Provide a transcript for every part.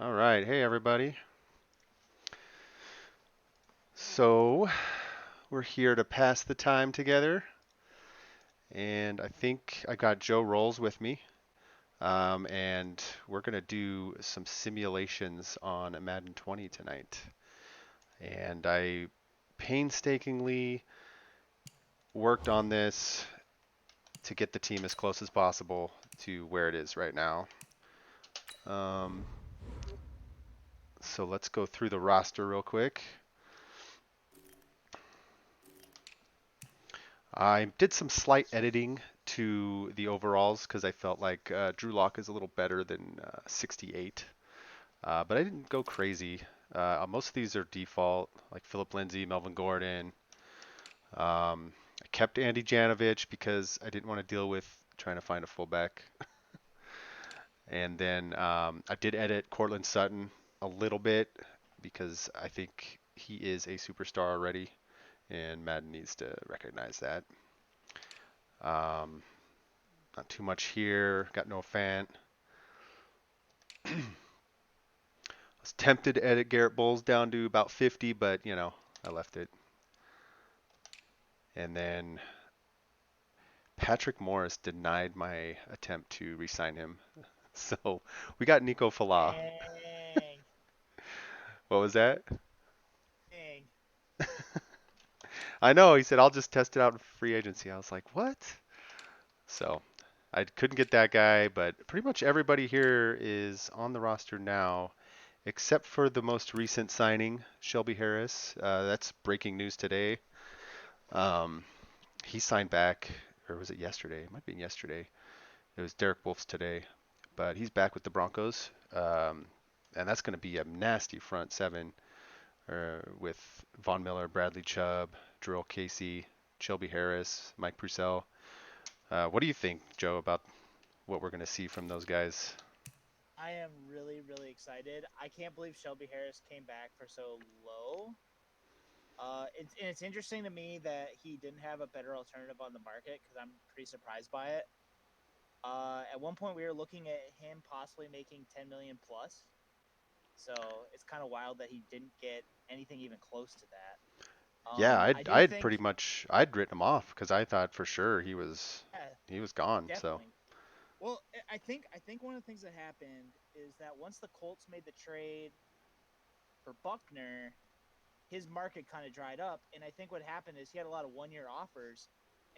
All right. Hey, everybody. So, we're here to pass the time together, and I think I got Joe Rolls with me. And we're going to do some simulations on Madden 20 tonight. And I painstakingly worked on this to get the team as close as possible to where it is right now. Um, so, let's go through the roster real quick. I did some slight editing to the overalls because I felt like Drew Lock is a little better than 68, but I didn't go crazy. Most of these are default, like Philip Lindsay, Melvin Gordon. I kept Andy Janovich because I didn't want to deal with trying to find a fullback. And then I did edit Cortland Sutton a little bit because I think he is a superstar already, and Madden needs to recognize that. Um, Not too much here. Got no fan. I was tempted to edit Garrett Bowles down to about 50, but I left it. And then Patrick Morris denied my attempt to re-sign him. So we got Nico Falah. Dang, What was that? dang. I know. He said I'll just test it out in free agency. I was like, what? So I couldn't get that guy, but pretty much everybody here is on the roster now, except for the most recent signing, Shelby Harris. That's breaking news today. Um, he signed back, or was it yesterday? It might have been yesterday. It was Derek Wolf's today, but he's back with the Broncos, and that's going to be a nasty front seven with Von Miller, Bradley Chubb, Jerrell Casey, Shelby Harris, Mike Purcell. What do you think, Joe, about what we're going to see from those guys? I am really, really excited. I can't believe Shelby Harris came back for so low. It's interesting to me that he didn't have a better alternative on the market because I'm pretty surprised by it. At one point, we were looking at him possibly making 10 million plus. So it's kind of wild that he didn't get anything even close to that. Yeah, I do I'd think, pretty much I'd written him off because I thought for sure yeah, he was gone. So definitely. Well, I think one of the things that happened is that once the Colts made the trade for Buckner, his market kind of dried up. And I think what happened is he had a lot of 1 year offers.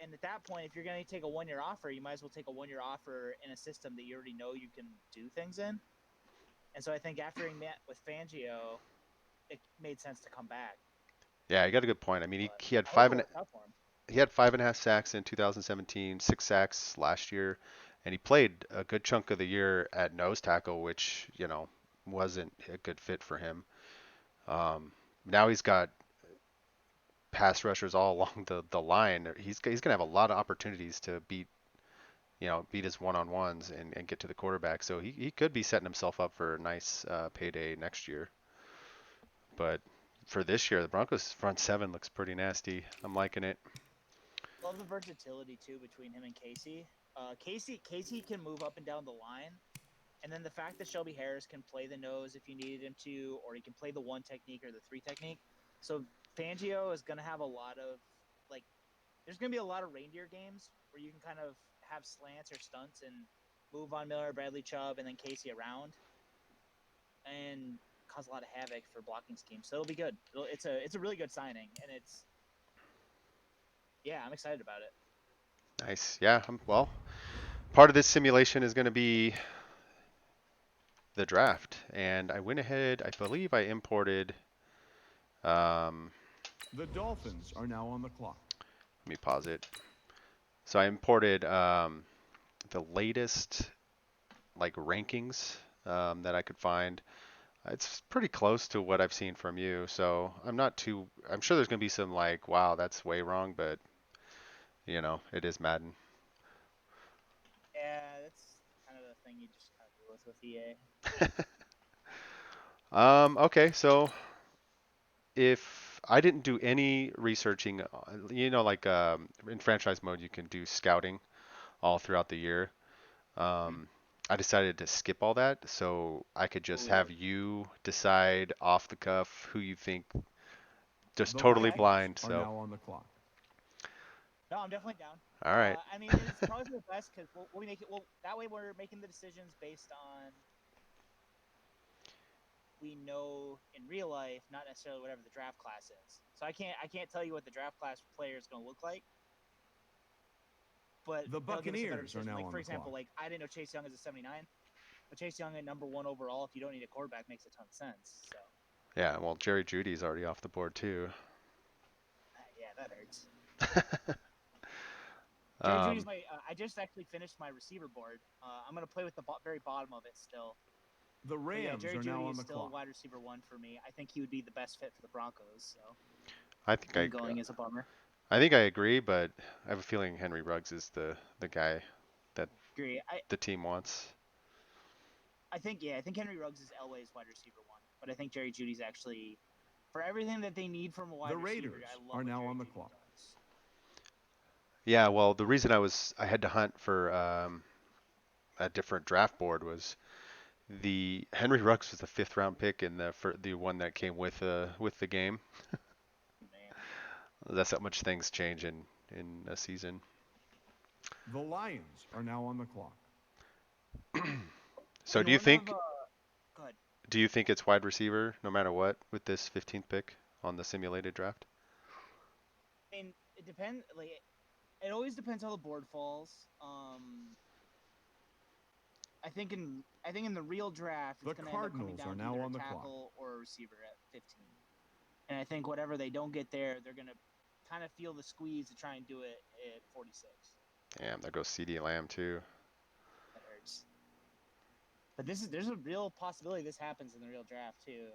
And at that point, if you're going to take a 1 year offer, you might as well take a 1 year offer in a system that you already know you can do things in. And so I think after he met with Fangio, it made sense to come back. yeah, you got a good point. I mean, But he had I hope five it and worked out for him. he had 5.5 sacks in 2017, 6 sacks last year, and he played a good chunk of the year at nose tackle, which wasn't a good fit for him. Now he's got pass rushers all along the line. He's gonna have a lot of opportunities to beat his one-on-ones and get to the quarterback. So he could be setting himself up for a nice payday next year. But for this year, the Broncos front seven looks pretty nasty. I'm liking it. Love the versatility too between him and Casey. Casey can move up and down the line, and then the fact that Shelby Harris can play the nose if you needed him to, or he can play the one technique or the three technique. So Fangio is going to have a lot of like, there's going to be a lot of reindeer games where you can kind of have slants or stunts and move on Miller, Bradley Chubb, and then Casey around and cause a lot of havoc for blocking schemes. So it'll be good. It's a really good signing, and it's yeah, I'm excited about it. Nice. Yeah. Well, part of this simulation is going to be the draft, and I went ahead. I believe I imported. Um, The Dolphins are now on the clock. Let me pause it. So I imported the latest like rankings that I could find. It's pretty close to what I've seen from you, so I'm not too. I'm sure there's gonna be some like, wow, that's way wrong, but it is Madden. Yeah, that's kind of the thing you just kind of deal with EA. Okay, so if I didn't do any researching, like in franchise mode, you can do scouting all throughout the year. Um, I decided to skip all that so I could just Ooh. have you decide off the cuff who you think, just The totally Okay. Vikings blind. are So, now on the clock. No, I'm definitely down. all right. I mean, it's probably for the best because we'll make it. Well, that way we're making the decisions based on we know in real life, not necessarily whatever the draft class is. So I can't tell you what the draft class player is going to look like, but The that'll give us a better Buccaneers are decision. now Like on for the example, clock. like I didn't know Chase Young is a 79, but Chase Young at number one overall, if you don't need a quarterback, makes a ton of sense. So Yeah, well, Jerry Judy's already off the board too. yeah, that hurts. Jerry Judy's um, my. I just actually finished my receiver board. I'm gonna play with the very bottom of it still. The But yeah, Rams Jerry are now Judy on is the still clock. wide receiver one for me. I think he would be the best fit for the Broncos. So I think him going is a bummer. I think I agree, but I have a feeling Henry Ruggs is the guy that Agree. the team wants. I think Henry Ruggs is Elway's wide receiver one, but I think Jerry Judy's actually for everything that they need from a The wide receiver. I Raiders love are what now Jerry on the Judy clock. does. Yeah, well, the reason I had to hunt for a different draft board was the Henry Ruggs was the fifth round pick in the one that came with the game. Man, That's how much things change in a season. The Lions are now on the clock. So and one of go ahead. do you think it's wide receiver no matter what with this 15th pick on the simulated draft? I mean, it depends. Like it always depends how the board falls. I think in the real draft, it's The going to end up coming Cardinals are down to now either on a the clock. tackle or a receiver at 15. And I think whatever they don't get there, they're going to kind of feel the squeeze to try and do it at 46. Damn, there goes CD Lamb too. That hurts. But there's a real possibility this happens in the real draft too.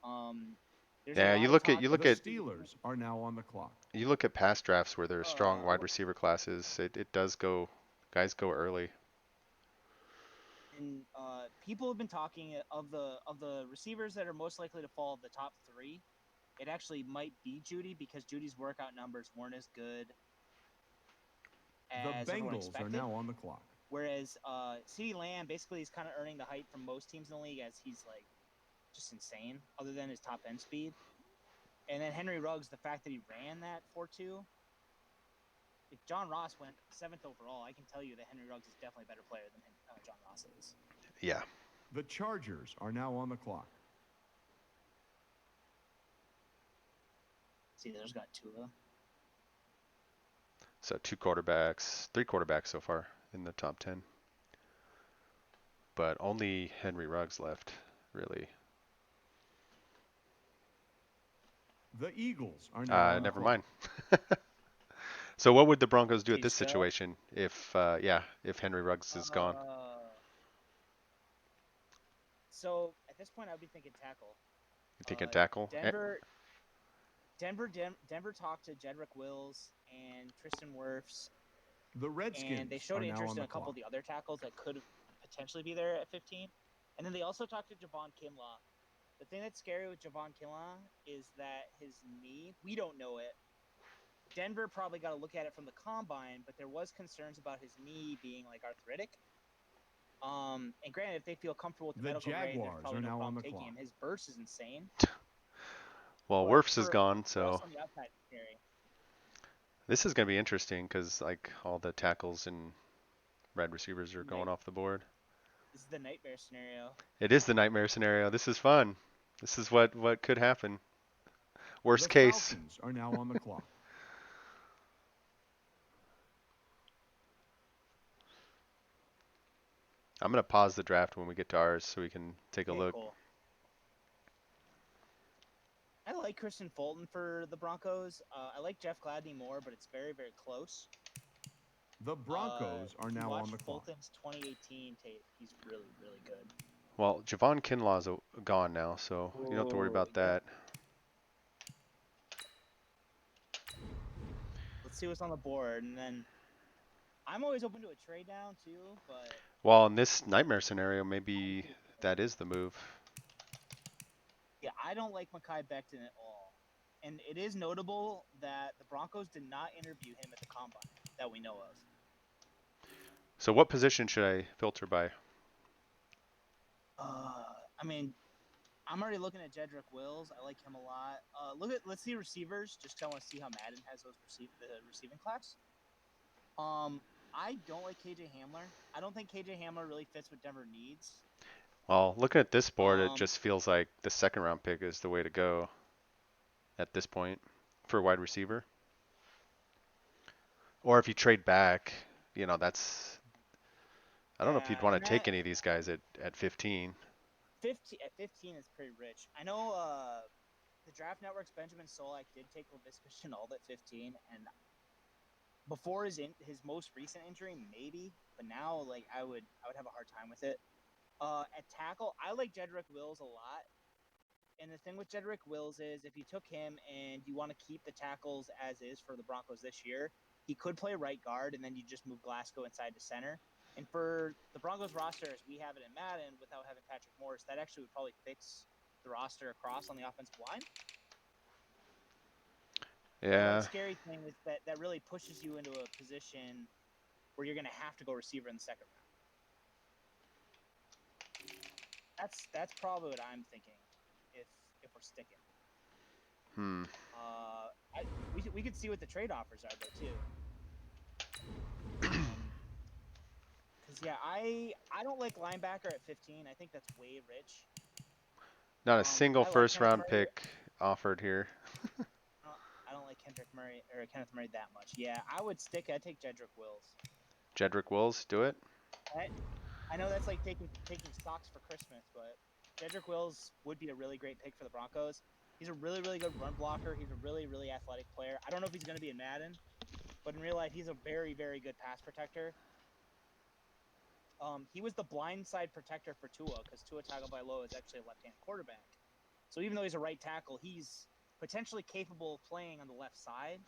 Um, there's a Yeah, lot of talk. The Steelers are now on the clock. you look at past drafts where there's strong Uh, wide receiver classes. It does go guys go early. and people have been talking of the receivers that are most likely to fall the top three. It actually might be Judy because Judy's workout numbers weren't as good The as everyone Bengals are expected. now on the clock. Whereas CeeDee Lamb basically is kind of earning the hype from most teams in the league as he's like just insane, other than his top end speed. And then Henry Ruggs, the fact that he ran that 4.2, if John Ross went 7th overall, I can tell you that Henry Ruggs is definitely a better player than John Ross is. Yeah. The Chargers are now on the clock. See, there's got Tua. So three quarterbacks so far in the top 10. But only Henry Ruggs left, really. The Eagles are now on the Never clock. mind. So what would the Broncos do at Steve this Stroud. situation if if Henry Ruggs is gone? So at this point, I'd be thinking tackle. You think tackle? Denver talked to Jedrick Wills and Tristan Wirfs, The and they Redskins showed are now interest on in the a couple clock. of the other tackles that could potentially be there at 15. And then they also talked to Javon Kinlaw. The thing that's scary with Javon Kinlaw is that his knee, we don't know it. Denver probably got to look at it from the combine, but there was concerns about his knee being like arthritic. And granted, if they feel comfortable with the The medical grade, there's Jaguars probably are no now on problem the taking clock. him. His burst is insane, Well, but Wirfs is gone, for us so on the outside, it's scary. this is going to be interesting because like all the tackles and red receivers are going Night, off the board. this is the nightmare scenario. It is the nightmare scenario. This is fun. This is what could happen. Worst The case. Falcons are now on the clock. I'm going to pause the draft when we get to ours so we can take a Okay, look. cool. I like Christian Fulton for the Broncos. I like Jeff Gladney more, but it's very, very close. The Broncos are If you now watch on the clock. Fulton's 2018 tape, he's really, really good. Well, Javon Kinlaw's gone now, so you don't have to worry Oh, about yeah. that. Let's see what's on the board, and then I'm always open to a trade down too, but Well, in this nightmare scenario, maybe that is the move. yeah, I don't like Mekhi Becton at all. And it is notable that the Broncos did not interview him at the combine that we know of. So what position should I filter by? I mean, I'm already looking at Jedrick Wills. I like him a lot. Let's see receivers. Just 'cause I want to see how Madden has the receiving class. I don't like KJ Hamler. I don't think KJ Hamler really fits what Denver needs. Well, looking at this board, it Um, just feels like the second round pick is the way to go at this point for wide receiver. Or if you trade back, that's I don't know if you'd yeah, want to and take that any of these guys at 15. 15 is pretty rich. I know the Draft Network's Benjamin Solak did take Laviska Shenault at 15, and before his most recent injury, maybe, but now like I would have a hard time with it. At tackle, I like Jedrick Wills a lot. And the thing with Jedrick Wills is if you took him and you want to keep the tackles as is for the Broncos this year, he could play right guard and then you just move Glasgow inside to center. And for the Broncos roster as we have it in Madden without having Patrick Morris, that actually would probably fix the roster across on the offensive line. But the Yeah. scary thing is that really pushes you into a position where you're going to have to go receiver in the second round. That's probably what I'm thinking if we're sticking. Hmm. We could see what the trade offers are though too. Because yeah, I don't like linebacker at 15. I think that's way rich. Not a single I like first Kenneth round Murray. pick offered here. I don't like Kenneth Murray that much. Yeah, I would stick. I'd take Jedrick Wills. Jedrick Wills, do it. I know that's like taking stocks for Christmas, but Jedrick Wills would be a really great pick for the Broncos. He's a really good run blocker. He's a really athletic player. I don't know if he's going to be in Madden, but in real life, he's a very good pass protector. He was the blindside protector for Tua because Tua Tagovailoa is actually a left-handed quarterback. So even though he's a right tackle, he's potentially capable of playing on the left side,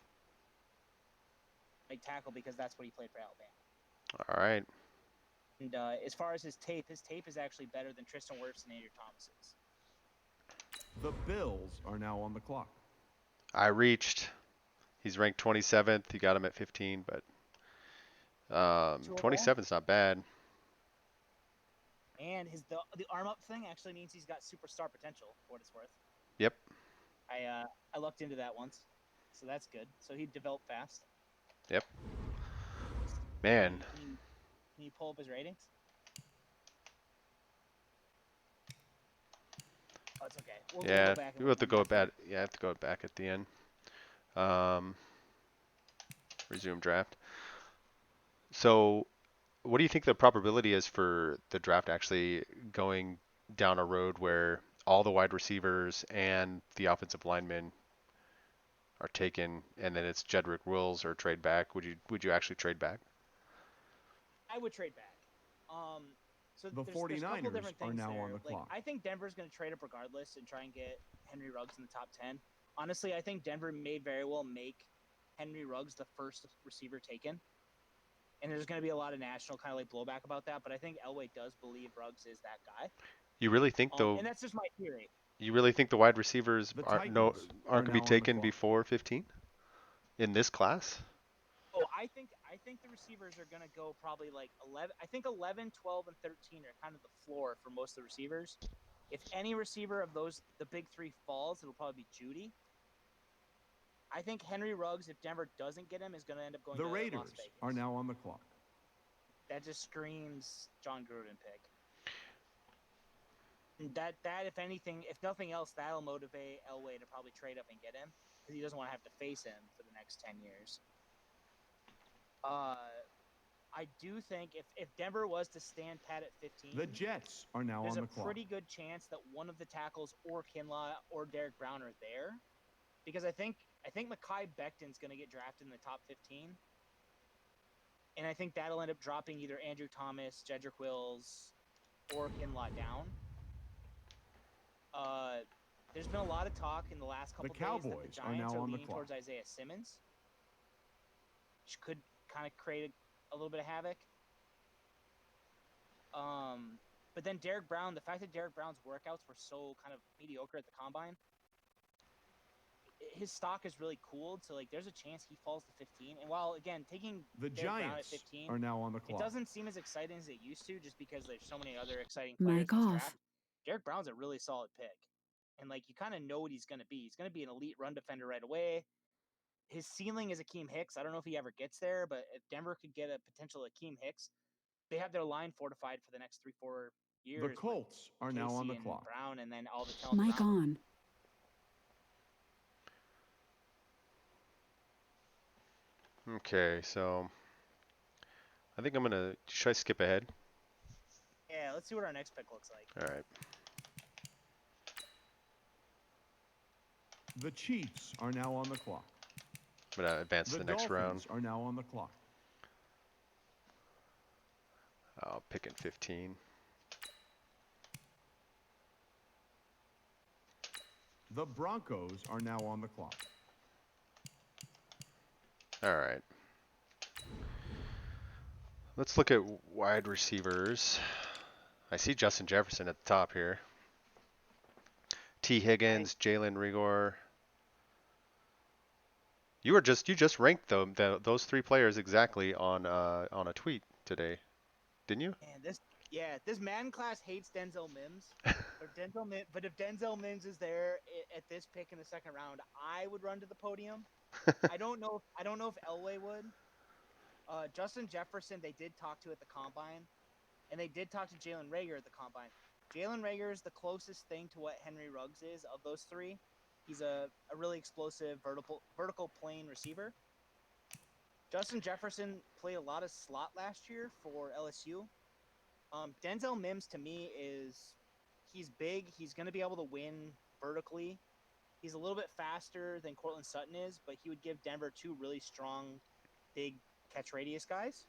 right tackle, because that's what he played for Alabama. All right. And as far as his tape is actually better than Tristan Wirfs and Andrew Thomas's. The Bills are now on the clock. I reached. He's ranked 27th. You got him at 15, but 27 is not bad. And the arm up thing actually means he's got superstar potential, for what it's worth. Yep. I looked into that once, so that's good. So he developed fast. Yep. Man. Can you pull up his ratings? Oh, it's okay. We'll Yeah, go back and we have to go back. back. Yeah, I have to go back at the end. Resume draft. So, what do you think the probability is for the draft actually going down a road where all the wide receivers and the offensive linemen are taken, and then it's Jedrick Wills or trade back? Would you actually trade back? I would trade back. So The there's a couple 49ers different are things now there. on the Like clock. I think Denver's going to trade up regardless and try and get Henry Ruggs in the top 10. Honestly, I think Denver may very well make Henry Ruggs the first receiver taken. And there's going to be a lot of national kind of like blowback about that, but I think Elway does believe Ruggs is that guy. You really think though? And that's just my theory. You really think the wide receivers The aren't Titans are going to be now on the taken clock. before 15 in this class? Oh, I think the receivers are going to go probably like 11. I think 11, 12, and 13 are kind of the floor for most of the receivers. If any receiver of the big three falls, it'll probably be Judy. I think Henry Ruggs, if Denver doesn't get him, is going to end up going The to Las Raiders Vegas. are now on the clock. That just screams John Gruden pick. That if anything, if nothing else, that'll motivate Elway to probably trade up and get him because he doesn't want to have to face him for the next 10 years. I do think if Denver was to stand pat at 15, The Jets are now there's on a the clock. pretty good chance that one of the tackles or Kinlaw or Derek Brown are there, because I think Mekhi Becton's going to get drafted in the top 15, and I think that'll end up dropping either Andrew Thomas, Jedrick Wills, or Kinlaw down. There's been a lot of talk in the last couple The days that the Cowboys are Giants now are on the leaning clock. towards Isaiah Simmons, which could kind of create a little bit of havoc. But then Derek Brown, the fact that Derek Brown's workouts were so kind of mediocre at the combine, his stock is really cooled, so like there's a chance he falls to 15. And while again taking The Derek Brown at Giants 15, are now on the it clock. doesn't seem as exciting as it used to, just because there's so many other exciting players Mic in this off. draft. Derek Brown's a really solid pick, and like you kind of know what he's going to be. He's going to be an elite run defender right away. His ceiling is Akeem Hicks. I don't know if he ever gets there, but if Denver could get a potential Akeem Hicks, they have their line fortified for the next 3-4 The years with Colts are now on the Casey and clock. Brown, and then all the talent Mic around him. on. Okay, so I think I'm gonna. Should I skip ahead? Yeah, let's see what our next pick looks like. All right. The Chiefs are now on the clock. I'm gonna advance to The the next round. Dolphins are now on the clock. I'll pick in 15. The Broncos are now on the clock. All right. Let's look at wide receivers. I see Justin Jefferson at the top here. T. Higgins, Jalen Rigor. You just ranked those three players exactly on a tweet today, didn't you? And this Madden class hates Denzel Mims. But if Denzel Mims is there at this pick in the second round, I would run to the podium. I don't know if Elway would. Justin Jefferson, they did talk to at the combine, and they did talk to Jalen Reagor at the combine. Jalen Reagor is the closest thing to what Henry Ruggs is of those three. He's a really explosive vertical plane receiver. Justin Jefferson played a lot of slot last year for LSU. Denzel Mims to me he's big. He's going to be able to win vertically. He's a little bit faster than Cortland Sutton is, but he would give Denver two really strong, big catch radius guys.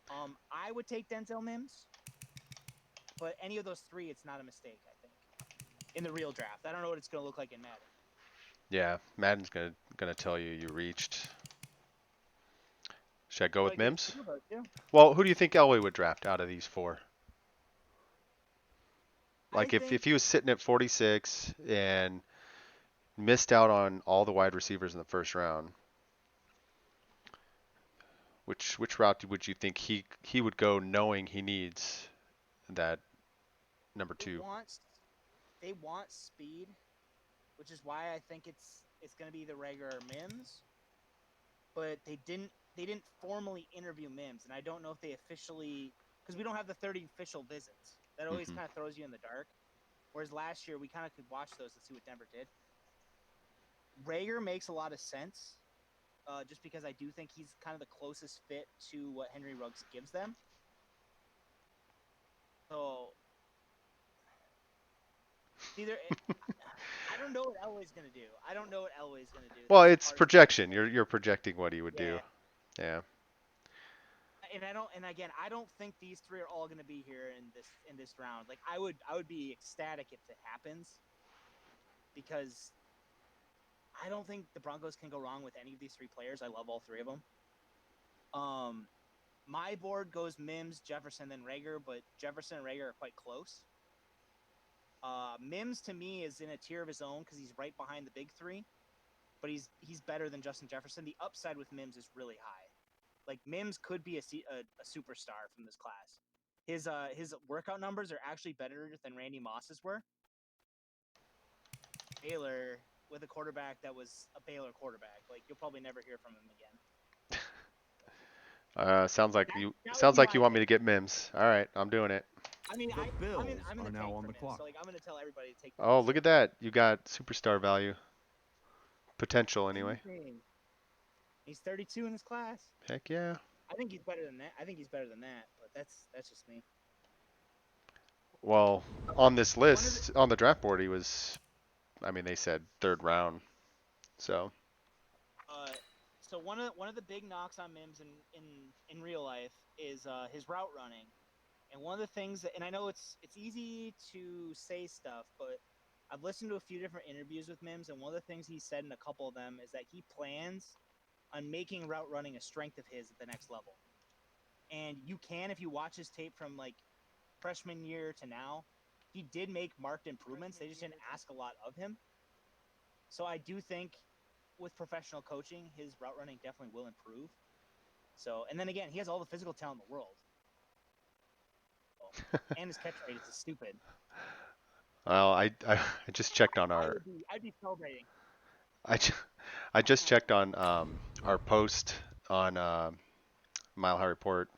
I would take Denzel Mims, but any of those three, it's not a mistake, I think, in the real draft. I don't know what it's going to look like in Madden. Yeah, Madden's gonna tell you reached. Should I go with Like Mims? yeah. Well, who do you think Elway would draft out of these four? I Like if think he was sitting at 46 and missed out on all the wide receivers in the first round, which route would you think he would go knowing he needs that number they 2? want speed, which is why I think it's going to be the regular Mims. But they didn't formally interview Mims, and I don't know if they officially, because we don't have the 30 official visits. That always kind of throws you in the dark. Whereas last year we kind of could watch those and see what Denver did. Reagor makes a lot of sense, just because I do think he's kind of the closest fit to what Henry Ruggs gives them. So either I don't know what Elway's gonna do. Well, That's it's part of projection. You're projecting what he would do. Yeah. And I don't think these three are all going to be here in this round. Like I would be ecstatic if it happens, because I don't think the Broncos can go wrong with any of these three players. I love all three of them. My board goes Mims, Jefferson, then Reagor, but Jefferson and Reagor are quite close. Mims to me is in a tier of his own because he's right behind the big three, but he's better than Justin Jefferson. The upside with Mims is really high. Like Mims could be a superstar from this class. His workout numbers are actually better than Randy Moss's were. Baylor with a quarterback that was a Baylor quarterback. Like you'll probably never hear from him again. Sounds like That you would sounds be like you my want me pick. to get Mims. All right, I'm doing it. I mean, The Bills I'm in are the now tank on for the Mims, clock. so like I'm gonna tell everybody to take. Oh, Mims. look at that. You got superstar value. Potential anyway. He's 32 in his class. Heck yeah. I think he's better than that. But that's just me. Well, on this list, on the draft board, he was, I mean, they said third round. So, So one of the big knocks on Mims in real life is his route running. And one of the things and I know it's easy to say stuff, but I've listened to a few different interviews with Mims, and one of the things he said in a couple of them is that he plans on making route running a strength of his at the next level. And you can, if you watch his tape from like freshman year to now, he did make marked improvements. They just didn't ask a lot of him. So I do think with professional coaching, his route running definitely will improve. So, and then again, he has all the physical talent in the world. And his catch rate is stupid. Well, I just checked on our I'd be celebrating. I, ju- I just checked on our post on Mile High Report,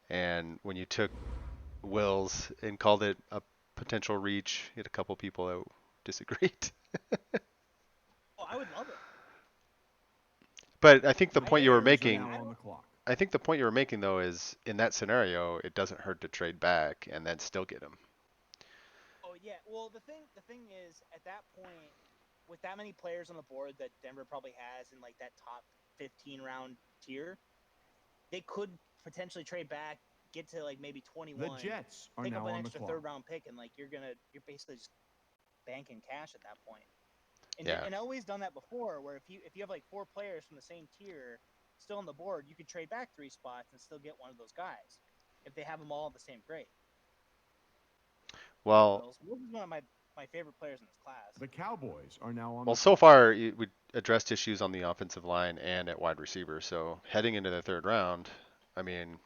and when you took Wills and called it a potential reach, you had a couple people that disagreed. Oh, I would love it. But I think the I point you were Players are personally, making, now I on the don't. clock. I think the point you were making though is in that scenario, it doesn't hurt to trade back and then still get him. Oh yeah. Well, the thing is, at that point, with that many players on the board that Denver probably has in like that top 15 round tier, they could potentially trade back, get to like maybe The 21, Jets are pick up now an on the extra clock. third round pick, and like you're basically just banking cash at that point. Yeah. And I always done that before, where if you have like four players from the same tier still on the board, you could trade back 3 spots and still get one of those guys if they have them all in the same grade. Well, Wills is one of my favorite players in this class. The Cowboys are now on well, the so clock. far we addressed issues on the offensive line and at wide receiver. So heading into the third round, I mean,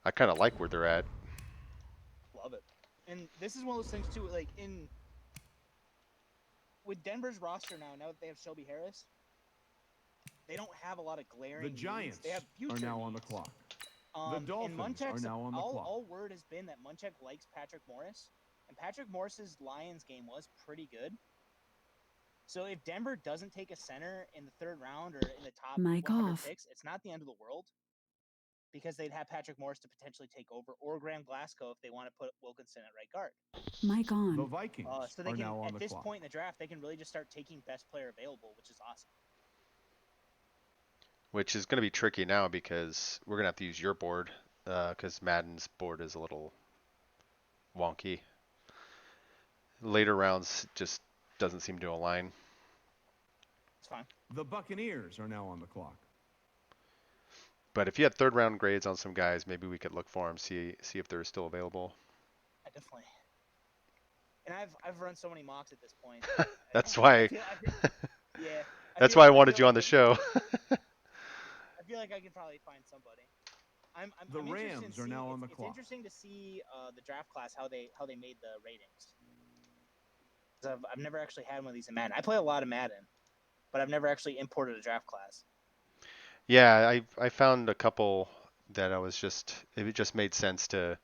I kind of like where they're at. Love it. And this is one of those things too. Like in with Denver's roster now that they have Shelby Harris, they don't have a lot of glaring The needs. They have Giants are future now on the needs. clock. The And Dolphins are Munchak's now on the clock. all word has been that Munchak likes Patrick Morris, and Patrick Morris's Lions game was pretty good. So if Denver doesn't take a center in the third round or in the top Mic 100 off. picks, it's not the end of the world because they'd have Patrick Morris to potentially take over, or Graham Glasgow if they want to put Wilkinson at right guard. Mic The on. Vikings So they are can, now on at the this clock. point in the draft, they can really just start taking best player available, which is awesome. Which is going to be tricky now because we're going to have to use your board because Madden's board is a little wonky. Later rounds just doesn't seem to align. It's fine. The Buccaneers are now on the clock. But if you had third round grades on some guys, maybe we could look for them, see if they're still available. I definitely. And I've run so many mocks at this point. That's I why. feel, I feel yeah. That's why I wanted you like on the show. I feel like I could probably find somebody. The I'm interested in Rams are seeing. now on the It's clock. interesting to see the draft class how they made the ratings. 'Cause I've never actually had one of these in Madden. I play a lot of Madden, but I've never actually imported a draft class. Yeah, I found a couple that it just made sense to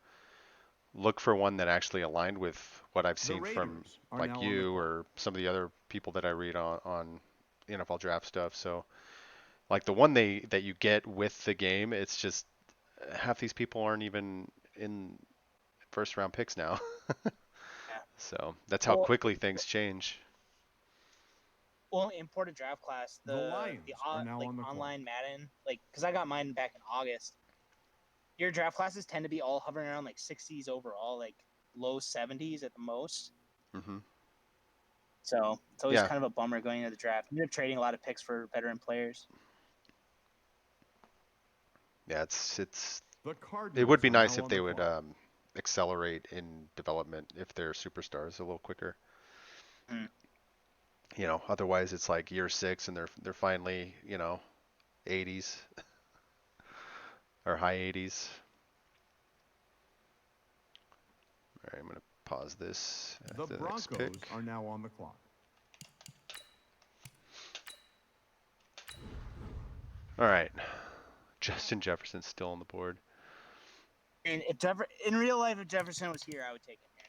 look for one that actually aligned with what I've The seen from Raiders are like now on the you clock. or some of the other people that I read on NFL draft stuff. So like the one that you get with the game, it's just half these people aren't even in first round picks now. Yeah. So that's how Well, quickly things change. well, imported draft class, The the Lions are now like on the clock. online Madden, like because I got mine back in August. Your draft classes tend to be all hovering around like 60s overall, like low 70s at the most. Hmm. So it's always Yeah, kind of a bummer going into the draft. You end up trading a lot of picks for veteran players. yeah, The it would Cardinals be are nice now if on they the would clock. accelerate in development if they're superstars a little quicker. Hmm. Otherwise it's like year 6 and they're finally, 80s or high 80s. All right, I'm gonna pause this The after the next pick. Broncos are now on the clock. All right, Justin Jefferson's still on the board. And in real life, if Jefferson was here, I would take him here.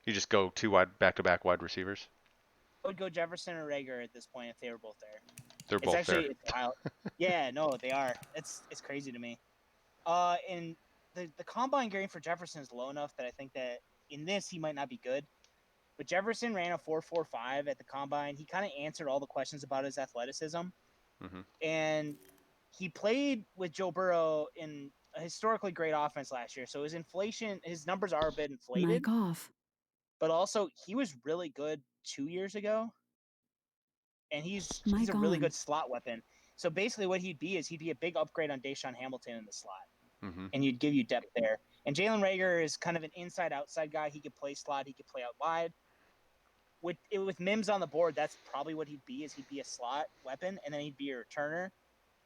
You just go two wide back-to-back wide receivers. I would go Jefferson or Rager at this point if they were both there. They're It's both there. actually it's wild. Yeah, no, they are. It's crazy to me. And the combine grading for Jefferson is low enough that I think that in this he might not be good. But Jefferson ran a 4.45 at the combine. He kind of answered all the questions about his athleticism, Hmm. and he played with Joe Burrow in a historically great offense last year. So his numbers are a bit inflated, Mic off. but also he was really good 2 years ago, and he's a Mic really on. good slot weapon. So basically, what he'd be a big upgrade on Deshaun Hamilton in the slot, Hmm. and you'd give you depth there. And Jalen Rager is kind of an inside outside guy. He could play slot, he could play out wide. with Mims on the board, that's probably what he'd be. Is he'd be a slot weapon, and then he'd be a returner,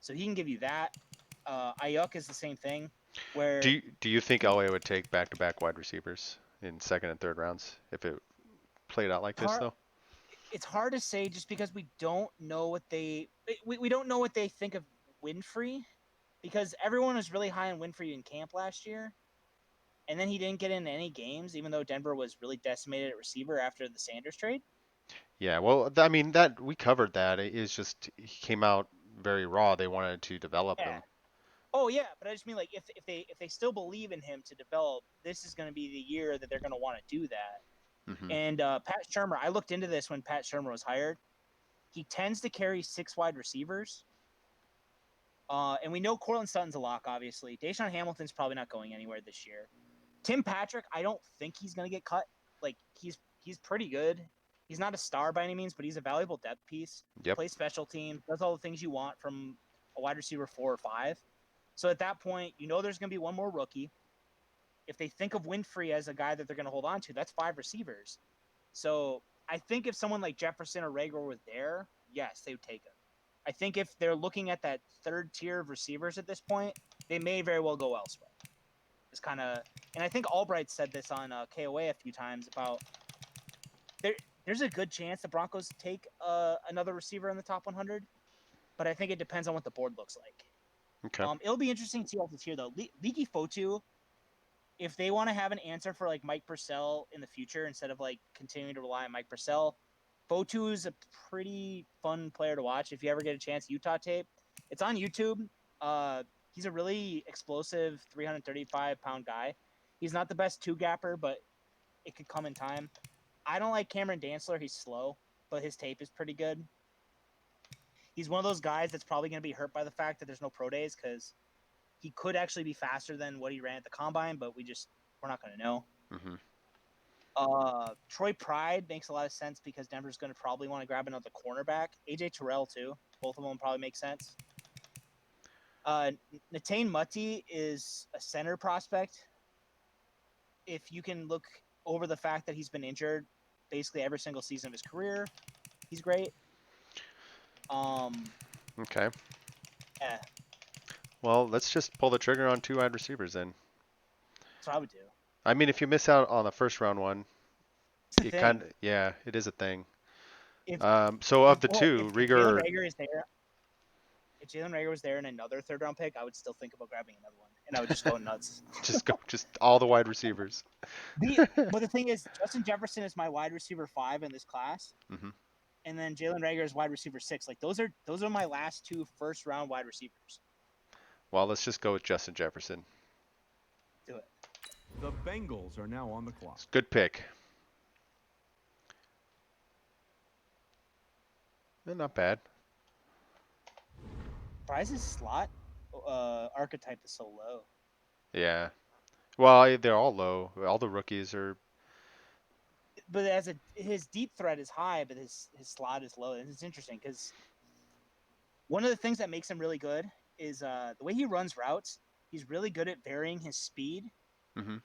so he can give you that. Ayuk is the same thing, where Do you think Elway would take back-to-back wide receivers in second and third rounds if it played out like it's this hard, though? it's hard to say just because we don't know what we don't know what they think of Winfrey, because everyone was really high on Winfrey in camp last year, and then he didn't get into any games, even though Denver was really decimated at receiver after the Sanders trade. Yeah, well, I mean that we covered that. It is just he came out very raw. They wanted to develop Yeah. him. Oh yeah, but I just mean like if they still believe in him to develop, this is going to be the year that they're going to want to do that. Hmm. And Pat Shermer, I looked into this when Pat Shermer was hired. He tends to carry 6 wide receivers. And we know Cortland Sutton's a lock, obviously. Deshaun Hamilton's probably not going anywhere this year. Tim Patrick, I don't think he's going to get cut. Like he's pretty good. He's not a star by any means, but he's a valuable depth piece. Yep. Plays special teams, does all the things you want from a wide receiver 4 or 5. So at that point, you know there's going to be one more rookie. If they think of Winfrey as a guy that they're going to hold on to, that's 5 receivers. So I think if someone like Jefferson or Rager were there, yes, they would take him. I think if they're looking at that third tier of receivers at this point, they may very well go elsewhere. It's kind of, and I think Albright said this on KOA a few times about there's a good chance the Broncos take another receiver in the top 100, but I think it depends on what the board looks like. Okay. It'll be interesting to see all this here though. Leaky Fotu, if they want to have an answer for like Mike Purcell in the future instead of like continuing to rely on Mike Purcell, Fotu is a pretty fun player to watch. If you ever get a chance, Utah tape, it's on YouTube. He's a really explosive 335-pound guy. He's not the best two gapper, but it could come in time. I don't like Cameron Dantzler. He's slow, but his tape is pretty good. He's one of those guys that's probably going to be hurt by the fact that there's no pro days because he could actually be faster than what he ran at the combine, but we're not going to know. Hmm. Troy Pride makes a lot of sense because Denver's going to probably want to grab another cornerback. AJ Terrell too. Both of them probably make sense. Natane Mutti is a center prospect. If you can look over the fact that he's been injured basically every single season of his career, he's great. Okay. Yeah, Well, let's just pull the trigger on 2 wide receivers then. that's what I would do. I mean, if you miss out on the first round one, It's the it thing. kind of yeah, it is a thing. If So of the two, if Jalen Rieger, Rager is there, if Jalen Rager was there in another third round pick, I would still think about grabbing another one, and I would just go nuts. just all the wide receivers. But the thing is, Justin Jefferson is my wide receiver 5 in this class, Hmm. and then Jalen Rager is wide receiver 6. Like those are my last 2 first round wide receivers. Well, let's just go with Justin Jefferson. Do it. The Bengals are now on the clock. Good pick. Not bad. Price's slot archetype is so low. Yeah. Well, they're all low. All the rookies are. But his deep threat is high, but his slot is low. And it's interesting because one of the things that makes him really good is the way he runs routes. He's really good at varying his speed. Hmm.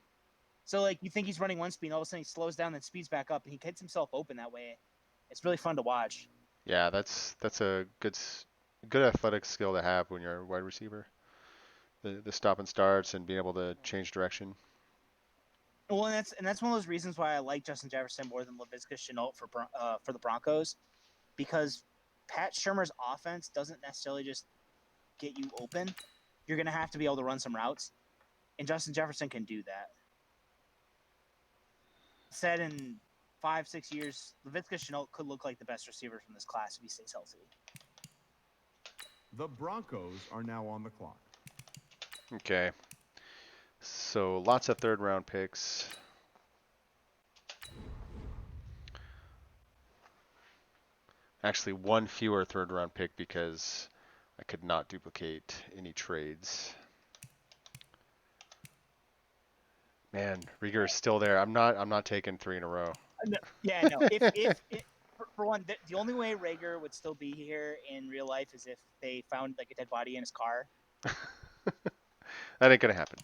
So like you think he's running one speed, and all of a sudden he slows down, then speeds back up, and he gets himself open that way. It's really fun to watch. Yeah, that's a good athletic skill to have when you're a wide receiver. The stop and starts and being able to change direction. Well, and that's one of those reasons why I like Justin Jefferson more than Laviska Shenault for the Broncos, because Pat Shermer's offense doesn't necessarily just get you open. You're gonna have to be able to run some routes, and Justin Jefferson can do that. Said in 5-6 years, Laviska Shenault could look like the best receiver from this class if he stays healthy. The Broncos are now on the clock. Okay. So lots of third round picks. Actually, one fewer third round pick because I could not duplicate any trades. Man, Rieger is still there. I'm not taking 3 in a row. Yeah, no. If for one, the only way Rager would still be here in real life is if they found like a dead body in his car. That ain't gonna happen.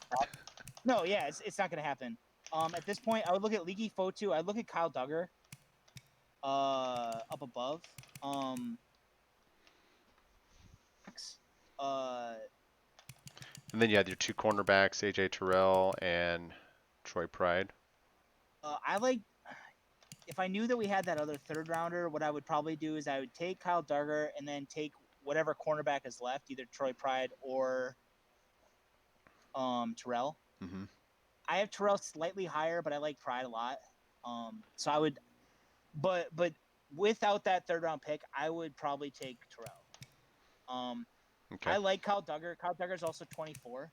No, yeah, it's not gonna happen. At this point, I would look at Leaky Fotu. I'd look at Kyle Duggar. up above. Uh, And then you had your two cornerbacks, AJ Terrell and Troy Pride. I like if I knew that we had that other third rounder, what I would probably do is I would take Kyle Duggar and then take whatever cornerback is left, either Troy Pride or Terrell. Mm-hmm. I have Terrell slightly higher, but I like Pride a lot. So I would, but without that third round pick, I would probably take Terrell. Okay. I like Kyle Duggar. Kyle Duggar is also 24,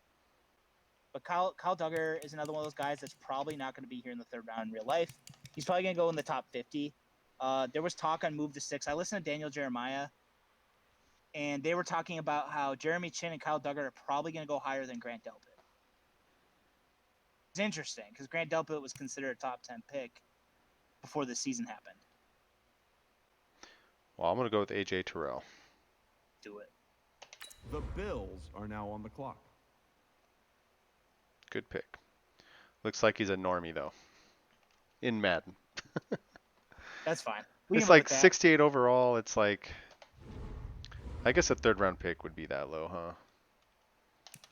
but Kyle Duggar is another one of those guys that's probably not going to be here in the third round in real life. He's probably going to go in the top 50. There was talk on move to 6. I listened to Daniel Jeremiah, and they were talking about how Jeremy Chin and Kyle Duggar are probably going to go higher than Grant Delpit. It's interesting because Grant Delpit was considered a top 10 pick before the season happened. Well, I'm going to go with AJ Terrell. Do it. The Bills are now on the clock. Good pick. Looks like he's a normie, though. In Madden. That's fine. We It's can live like with that. 68 overall. It's like, I guess a third round pick would be that low, huh?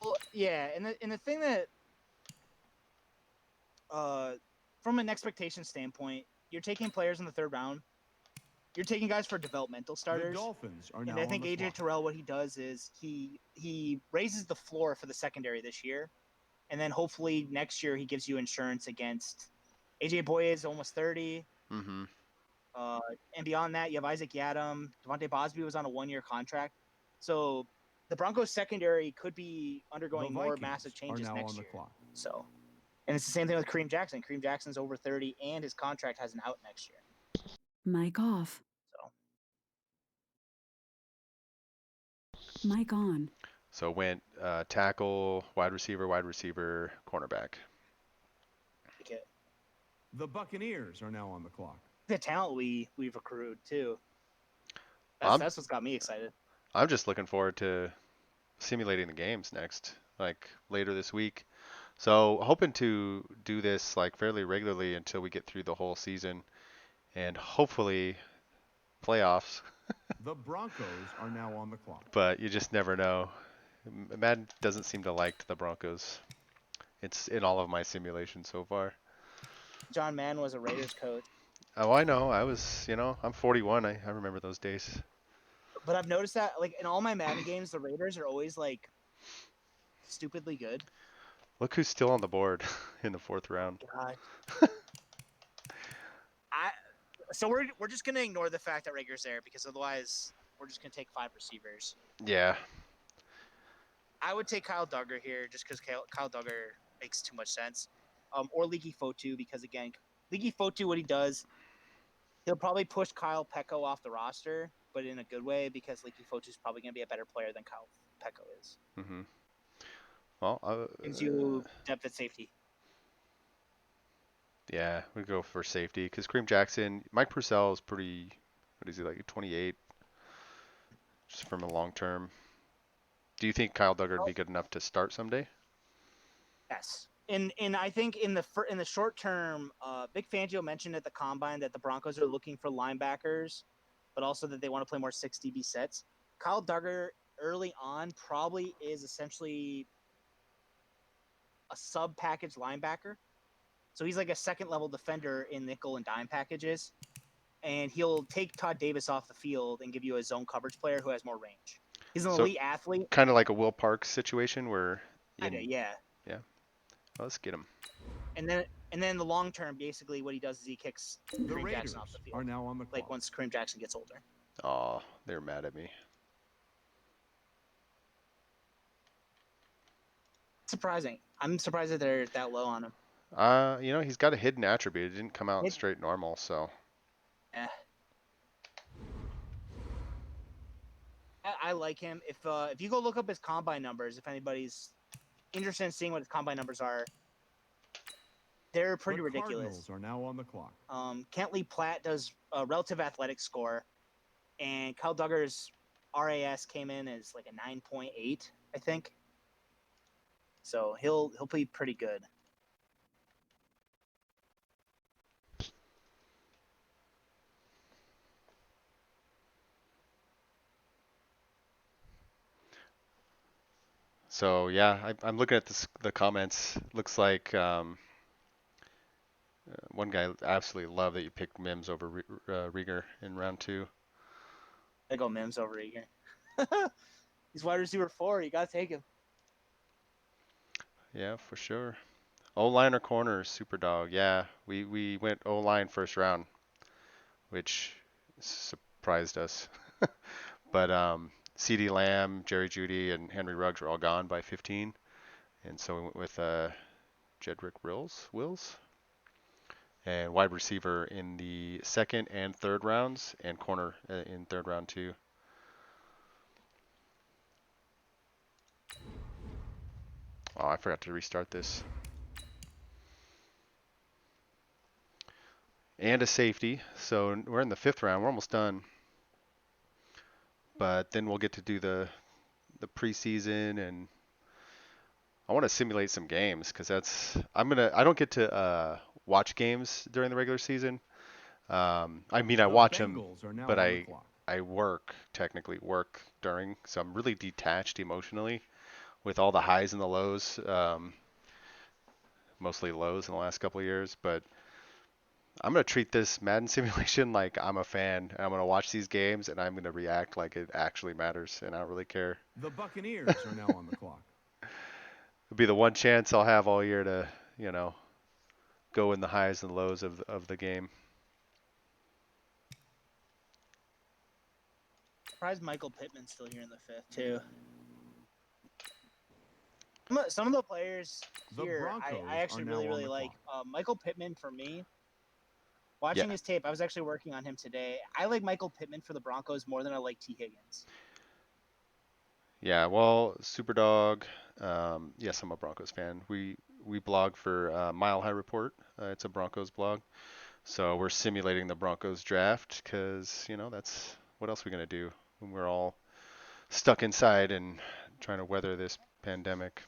Well, yeah, and the thing that, from an expectation standpoint, you're taking players in the third round. You're taking guys for developmental The starters. Dolphins are now And I think on the AJ clock. Terrell, what he does is he raises the floor for the secondary this year, and then hopefully next year he gives you insurance against AJ Boye is almost 30. Mm-hmm. And beyond that, you have Isaac Yadam. Devontae Bosby was on a 1-year contract. So the Broncos secondary could be undergoing The more Vikings massive are changes now next on the year. clock. So, and it's the same thing with Kareem Jackson. Kareem Jackson's over 30, and his contract has an out next year. Mic off. So Mic on. So went tackle, wide receiver, cornerback. like it. The Buccaneers are now on the clock. The talent we've accrued too. I'm That's what's got me excited. I'm just looking forward to simulating the games next, like later this week. So hoping to do this like fairly regularly until we get through the whole season, and hopefully playoffs. The Broncos are now on the clock. But you just never know. Madden doesn't seem to like the Broncos. It's in all of my simulations so far. John Mann was a Raiders coach, Oh, I know. I'm 41. I remember those days. but I've noticed that like in all my Madden games, the Raiders are always like stupidly good. Look who's still on the board in the fourth round. God. So we're just gonna ignore the fact that Rager's there because otherwise we're just gonna take 5 receivers. Yeah. I would take Kyle Duggar here just because Kyle Duggar makes too much sense. Or Leaky Fotu because again, Leaky Fotu, what he does, he'll probably push Kyle Pecco off the roster, but in a good way because Leaky Fotu is probably gonna be a better player than Kyle Pecco is. Mm-hmm. Well, Gives you depth at safety. yeah, we go for safety because Kareem Jackson, Mike Purcell is pretty. What is he like? 28, just from a long term. Do you think Kyle Duggar would be good enough to start someday? Yes. And I think in the short term, Vic Fangio mentioned at the combine that the Broncos are looking for linebackers, but also that they want to play more 6 DB sets. Kyle Duggar early on probably is essentially a sub package linebacker. So he's like a second level defender in nickel and dime packages. And he'll take Todd Davis off the field and give you a zone coverage player who has more range. He's an So elite athlete. kind of like a Will Parks situation where, Yeah. yeah, well, let's get him. And then the long term, basically, what he does is he kicks The Kareem Raiders Jackson off the field. are now on the clock. Like once Kareem Jackson gets older. Oh, they're mad at me. Surprising. I'm surprised that they're that low on him. He's got a hidden attribute. It didn't come out straight normal, so. Eh. I like him. If you go look up his combine numbers, if anybody's interested in seeing what his combine numbers are, they're pretty the ridiculous. Cardinals are now on the clock. Kentley Platt does a relative athletic score, and Kyle Duggar's RAS came in as like a 9.8, I think. So he'll be pretty good. So yeah, I'm looking at the comments. Looks like one guy absolutely loved that you picked Mims over Rieger in round two. I go Mims over Eager. He's wide receiver 4. You gotta take him. Yeah, for sure. O line or corner, super dog. Yeah, we went O line first round, which surprised us. But C.D. Lamb, Jerry Jeudy, and Henry Ruggs were all gone by 15, and so we went with Jedrick Wills, and wide receiver in the second and third rounds, and corner in third round too. Oh, I forgot to restart this. And a safety. So we're in the fifth round. We're almost done. But then we'll get to do the preseason, and I want to simulate some games because I don't get to watch games during the regular season. I mean, I The watch them, Bengals are now but on the clock. I technically work during, so I'm really detached emotionally with all the highs and the lows, mostly lows in the last couple of years. But I'm gonna treat this Madden simulation like I'm a fan, and I'm gonna watch these games, and I'm gonna react like it actually matters, and I don't really care. The Buccaneers are now on the clock. It'll be the one chance I'll have all year to, go in the highs and lows of the game. Surprised Michael Pittman's still here in the 5th too. Some of the players The here, I Broncos are actually now really on really the like. clock. Michael Pittman for me. Yeah, Watching his tape, I was actually working on him today. I like Michael Pittman for the Broncos more than I like T. Higgins. yeah. Well, Superdog. Yes, I'm a Broncos fan. We blog for Mile High Report. It's a Broncos blog. So we're simulating the Broncos draft because, that's what else are we gonna do when we're all stuck inside and trying to weather this pandemic.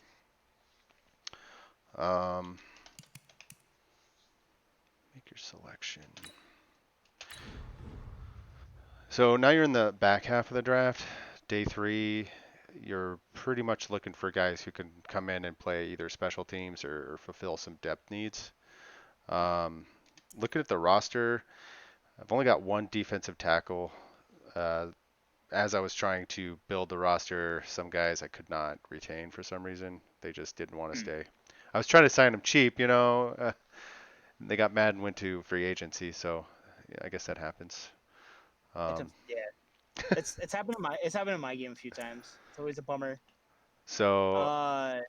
Um, make your selection. So now you're in the back half of the draft, day three. You're pretty much looking for guys who can come in and play either special teams or fulfill some depth needs. Um, looking at the roster, I've only got one defensive tackle. Uh, as I was trying to build the roster, some guys I could not retain for some reason. They just didn't want to Hmm. stay. I was trying to sign them cheap, they got mad and went to free agency, so yeah, I guess that happens. Um, Yeah, it's happened in my game a few times. It's always a bummer. so, Uh,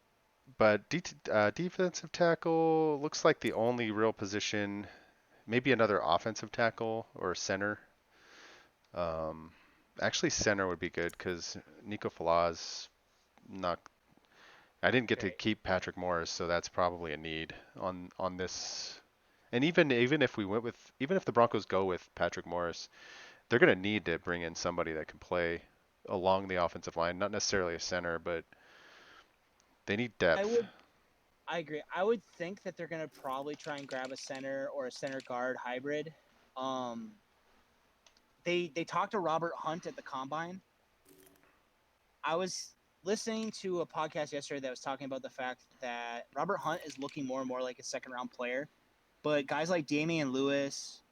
but defensive tackle looks like the only real position, maybe another offensive tackle or center. Um, actually, center would be good because Nico Falaz not. I didn't get to great. keep Patrick Morris, so that's probably a need on this. And even if even if the Broncos go with Patrick Morris, they're going to need to bring in somebody that can play along the offensive line, not necessarily a center, but they need I depth. would I agree. I would think that they're gonna probably try and grab a center or a center guard hybrid. Um, they talked to Robert Hunt at the combine. I was listening to a podcast yesterday that was talking about the fact that Robert Hunt is looking more and more like a second round player, but guys like Damian Lewis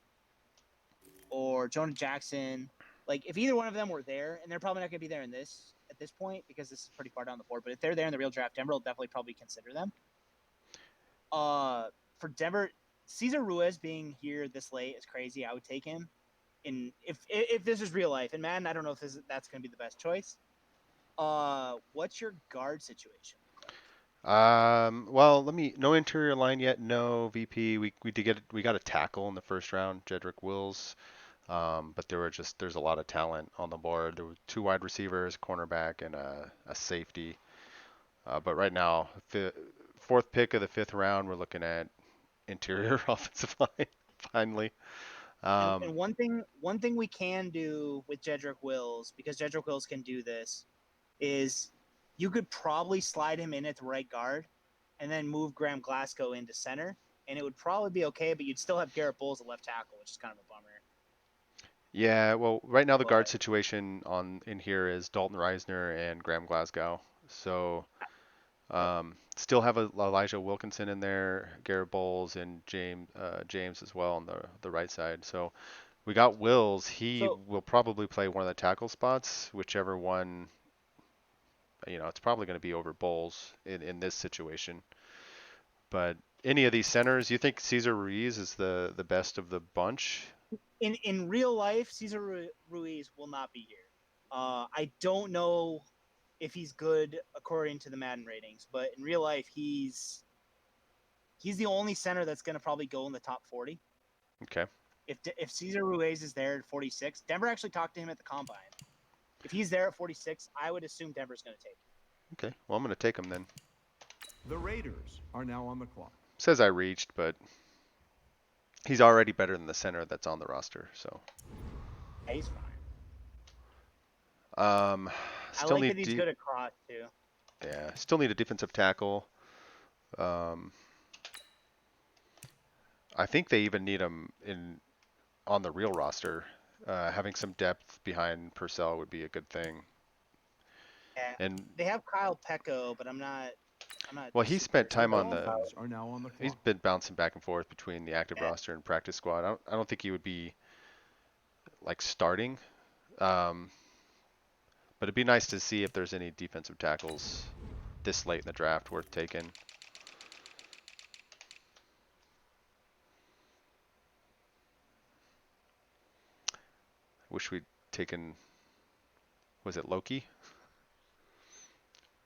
or Jonah Jackson, like if either one of them were there, and they're probably not going to be there in this at this point because this is pretty far down the board. But if they're there in the real draft, Denver will definitely probably consider them. For Denver, Cesar Ruiz being here this late is crazy. I would take him. In if this is real life, and man, I don't know if that's going to be the best choice. What's your guard situation look like? Well, no interior line yet. No VP. We got a tackle in the first round, Jedrick Wills. But there's a lot of talent on the board. There were two wide receivers, cornerback, and a safety. But right now, fourth pick of the fifth round, we're looking at interior offensive line. Finally, And um, one thing we can do with Jedrick Wills, because Jedrick Wills can do this, is you could probably slide him in at the right guard, and then move Graham Glasgow into center, and it would probably be okay. But you'd still have Garrett Bowles at left tackle, which is kind of a bummer. yeah. Well, right now the guard But situation on in here is Dalton Reisner and Graham Glasgow. So. Still have Elijah Wilkinson in there, Garrett Bowles, and James as well on the right side. So we got Wills. He So will probably play one of the tackle spots, whichever one. It's probably going to be over Bowles in this situation. But any of these centers, you think Cesar Ruiz is the best of the bunch? in real life, Cesar Ruiz will not be here. I don't know if he's good according to the Madden ratings, but in real life, he's the only center that's going to probably go in the top 40. Okay. If Cesar Ruiz is there at 46, Denver actually talked to him at the combine. If he's there at 46, I would assume Denver's going to take him. Okay. Well, I'm going to take him then. The Raiders are now on the clock. Says I reached, but he's already better than the center that's on the roster. So. Yeah, he's fine. Um, I still like need that he's good at cross too. Yeah, still need a defensive tackle. Um, I think they even need him on the real roster. Having some depth behind Purcell would be a good thing. Yeah, And they have Kyle Pecco, but I'm not. well, he super spent The time excited on the. about. Dolphins are now on the He's clock. been bouncing back and forth between the active Yeah. roster and practice squad. I don't think he would be like starting. Um, but it'd be nice to see if there's any defensive tackles this late in the draft worth taking. Wish we'd taken. Was it Loki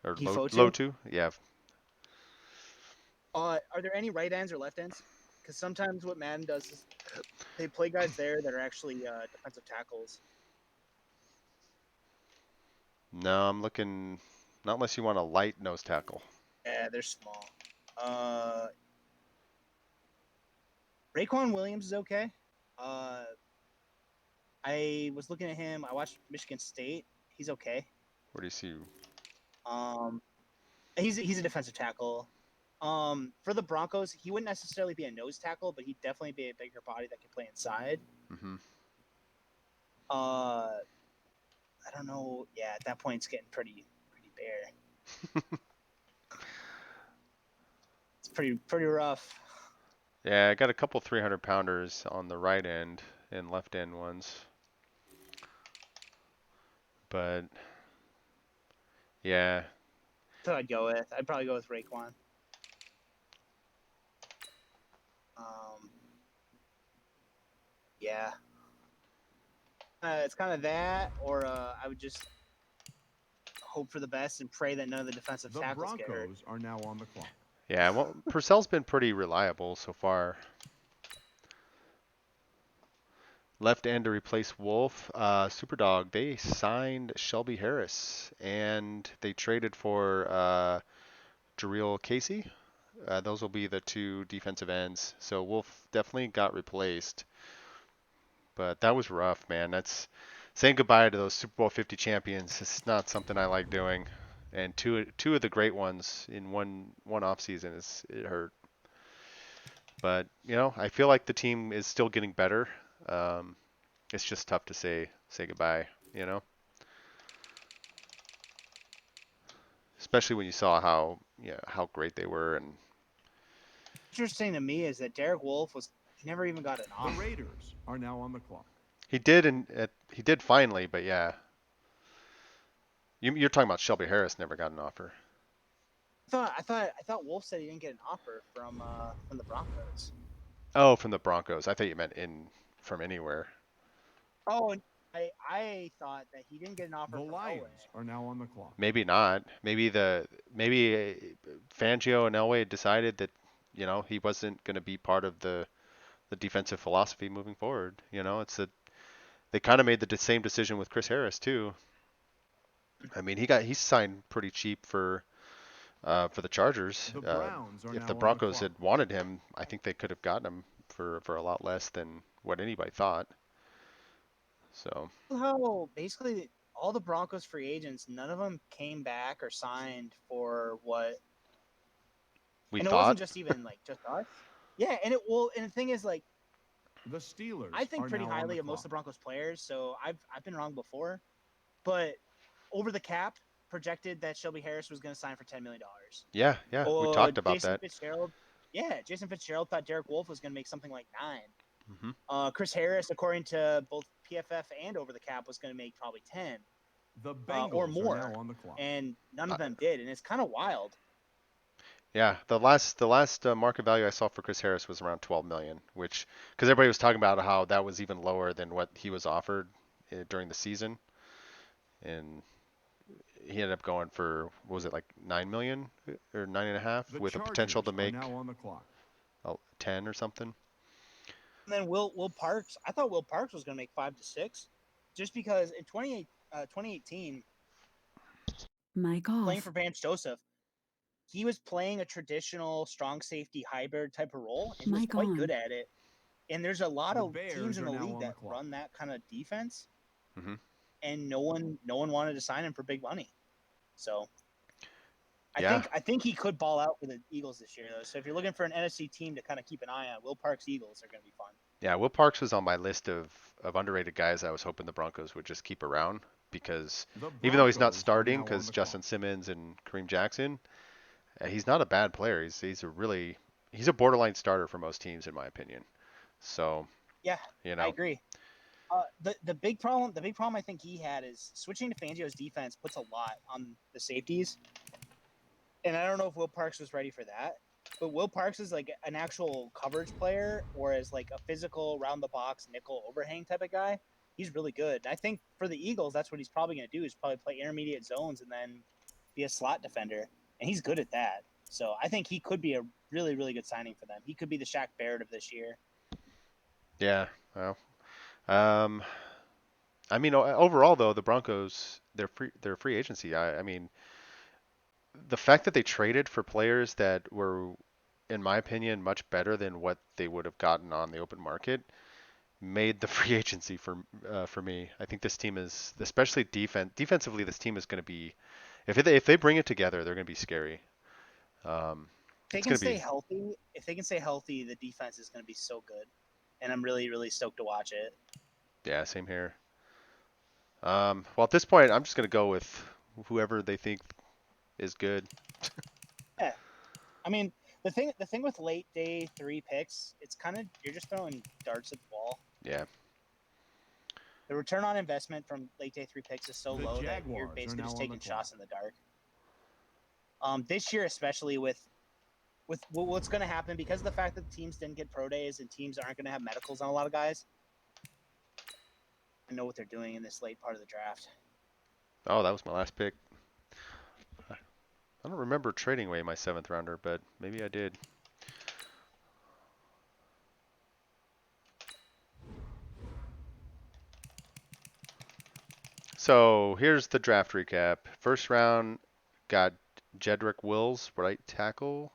or Gifotu. Lotu? Yeah. Are there any right ends or left ends? Because sometimes what Madden does is they play guys there that are actually defensive tackles. No, I'm looking. Not unless you want a light nose tackle. Yeah, they're small. Raekwon Williams is okay. I was looking at him. I watched Michigan State. He's okay. Where do you see? Um, he's a defensive tackle. For the Broncos, he wouldn't necessarily be a nose tackle, but he'd definitely be a bigger body that can play inside. Mm-hmm. I don't know. Yeah, at that point, it's getting pretty bare. It's pretty rough. Yeah, I got a couple 300 pounders on the right end and left end ones. But yeah, That's what I'd go with. I'd probably go with Raekwon. Yeah. It's kind of that, or I would just hope for the best and pray that none of the defensive The tackles get hurt. Broncos are now on the clock. yeah. Well, Purcell's been pretty reliable so far. Left end to replace Wolf. Superdog, they signed Shelby Harris and they traded for Jarrell Casey. Those will be the two defensive ends. So Wolf definitely got replaced. But that was rough, man. That's saying goodbye to those Super Bowl 50 champions. It's not something I like doing. And two of the great ones in one off season it hurt. But I feel like the team is still getting better. It's just tough to say goodbye. Especially when you saw how great they were. And Interesting to me is that Derek Wolf he never even got an The offer. Raiders are now on the clock. he did, and he did finally. But yeah, you're talking about Shelby Harris never got an offer. I thought Wolf said he didn't get an offer from the Broncos. Oh, from the Broncos. I thought you meant from anywhere. Oh, I thought that he didn't get an offer The from Lions Elway. are now on the clock. Maybe not. Maybe Fangio and Elway decided that he wasn't going to be part of the defensive philosophy moving forward. They kind of made the same decision with Chris Harris too. I mean, he signed pretty cheap for the Chargers. The Browns are If now the on the Broncos clock. had wanted him, I think they could have gotten him for a lot less than what anybody thought. So How basically all the Broncos free agents, none of them came back or signed for what. we And it thought. wasn't just even like just us. Yeah, and the thing is like The Steelers I think are pretty now on highly the of most clock. of the Broncos players, so I've been wrong before. But over the cap, projected that Shelby Harris was going to sign for $10 million. Yeah, yeah, we Or talked about Jason that. Fitzgerald, yeah, Jason Fitzgerald thought Derek Wolf was going to make something like 9. Hmm. Chris Harris, according to both PFF and Over the Cap, was going to make probably 10 The or Bengals are now more, on the clock. and none Uh, of them did, and it's kind of wild. yeah, the last market value I saw for Chris Harris was around 12 million, which because everybody was talking about how that was even lower than what he was offered during the season, and he ended up going for what was it like 9 million or 9.5 The with a potential to Chargers are make now on the clock. 10 or something. And then Will Parks, I thought Will Parks was going to make 5 to 6, just because in 2018, Mic playing off. for Vance Joseph, he was playing a traditional strong safety hybrid type of role, and he was Mic quite good on. at it. And there's a lot The of teams Bears in are the now league on the that clock. run that kind of defense, Hmm. and no one wanted to sign him for big money. So I Yeah, think I think he could ball out for the Eagles this year, though. So if you're looking for an NFC team to kind of keep an eye on, Will Parks Eagles are going to be fun. yeah. Will Parks was on my list of underrated guys I was hoping the Broncos would just keep around because The even though he's not Broncos are starting now on because the clock. Justin Simmons and Kareem Jackson, he's not a bad player. He's a borderline starter for most teams in my opinion. So, Yeah, you I know, agree. The big problem I think he had is switching to Fangio's defense puts a lot on the safeties, and I don't know if Will Parks was ready for that. But Will Parks is like an actual coverage player, or as like a physical round the box nickel overhang type of guy. He's really good. And I think for the Eagles, that's what he's probably going to do is probably play intermediate zones and then be a slot defender, and he's good at that. So I think he could be a really really good signing for them. He could be the Shaq Barrett of this year. yeah. Well, um, I mean, overall though, the Broncos, their free agency. I mean, the fact that they traded for players that were, in my opinion, much better than what they would have gotten on the open market made the free agency for me. I think this team is, especially defensively, this team is going to be, if they bring it together, they're going to be scary. Um, If they it's can going to stay be, healthy, the defense is going to be so good, and I'm really really stoked to watch it. yeah, same here. Well, at this point, I'm just going to go with whoever they think is good. Yeah, I mean the thing with late day 3 picks, it's kind of you're just throwing darts at the wall. Yeah, The return on investment from late day 3 picks is so The low that you're Jaguars are basically now just on the taking clock. shots in the dark. This year, especially with what's going to happen because of the fact that teams didn't get pro days and teams aren't going to have medicals on a lot of guys. I know what they're doing in this late part of the draft. oh, that was my last pick. I don't remember trading away my seventh rounder, but maybe I did. So here's the draft recap. First round got Jedrick Wills, right tackle.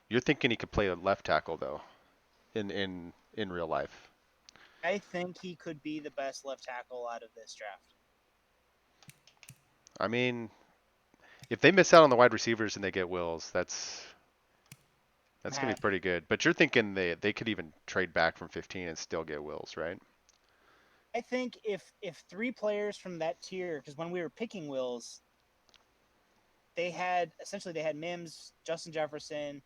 You're thinking he could play a left tackle though, in real life. I think he could be the best left tackle out of this draft. I mean, if they miss out on the wide receivers and they get Wills, I'm that's gonna be happy. pretty good. But you're thinking they could even trade back from 15 and still get Wills, right? I think if 3 players from that tier, because when we were picking Wills, they had Mims, Justin Jefferson,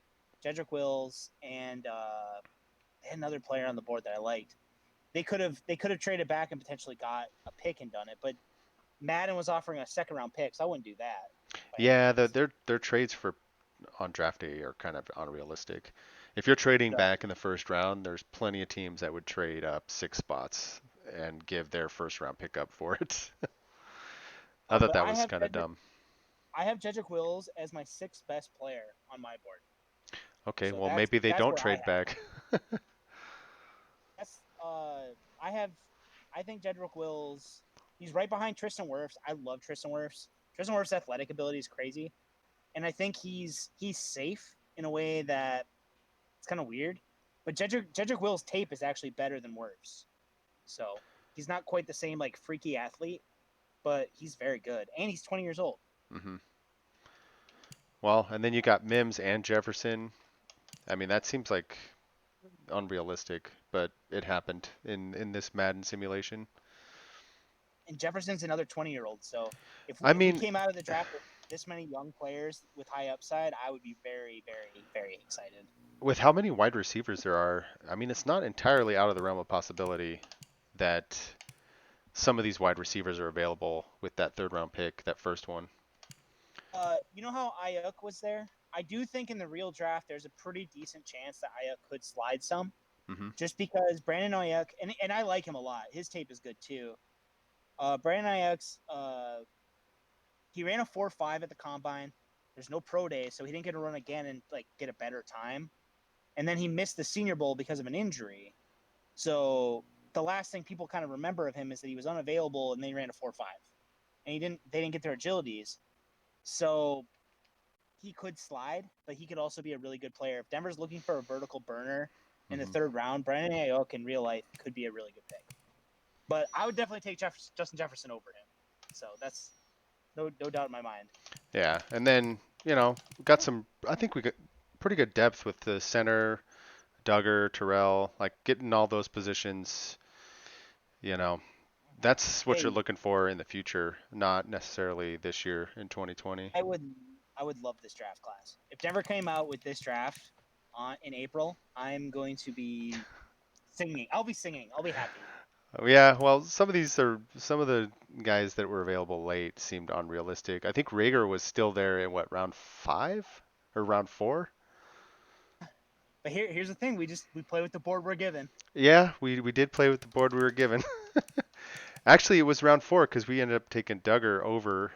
Jedrick Wills, and they had another player on the board that I liked. They could have traded back and potentially got a pick and done it, but Madden was offering a second round pick, so I wouldn't do that by any Yeah, means. their trades for on draft day are kind of unrealistic. If you're trading So, back in the first round, there's plenty of teams that would trade up 6 spots and give their first round pick up for it. I thought but that I was have kind of Jedrick, dumb. I have Jedrick Wills as my sixth best player on my board. Okay, So well that's maybe they that's don't where I trade have him. back. That's I have I think Jedrick Wills. He's right behind Tristan Wirfs. I love Tristan Wirfs. Tristan Wirfs' athletic ability is crazy, and I think he's safe in a way that it's kind of weird. But Jedrick Wills' tape is actually better than Wirfs, so he's not quite the same like freaky athlete, but he's very good, and he's 20 years old. Hmm. Well, and then you got Mims and Jefferson. I mean, that seems like unrealistic, but it happened in this Madden simulation. and Jefferson's another 20-year-old. So I if we mean, came out of the draft with this many young players with high upside, I would be very, very, very excited. with how many wide receivers there are, I mean, it's not entirely out of the realm of possibility that some of these wide receivers are available with that third round pick, that first one. You know how Ayuk was there? I do think in the real draft, there's a pretty decent chance that Ayuk could slide some, Hmm. just because Brandon Ayuk, and I like him a lot. His tape is good too. Brandon Ayuk's, he ran a 4.5 at the combine. There's no pro day, so he didn't get to run again and like get a better time. And then he missed the Senior Bowl because of an injury. So the last thing people kind of remember of him is that he was unavailable and they ran a 4.5, and they didn't get their agilities. So he could slide, but he could also be a really good player. If Denver's looking for a vertical burner in the Hmm. third round, Brandon Ayuk in real life could be a really good pick. But I would definitely take Justin Jefferson over him. So that's no doubt in my mind. Yeah, and then got some. I think we got pretty good depth with the center, Duggar, Terrell, like getting all those positions. You know, that's what you're Hey, looking for in the future, not necessarily this year in 2020. I would I would love this draft class. If Denver came out with this draft in April, I'm going to be singing. I'll be singing. I'll be happy. Yeah, well, some of the guys that were available late seemed unrealistic. I think Rager was still there in what, round 5 or round 4? But here's the thing: we play with the board we're given. Yeah, we did play with the board we were given. Actually, it was round 4 because we ended up taking Duggar over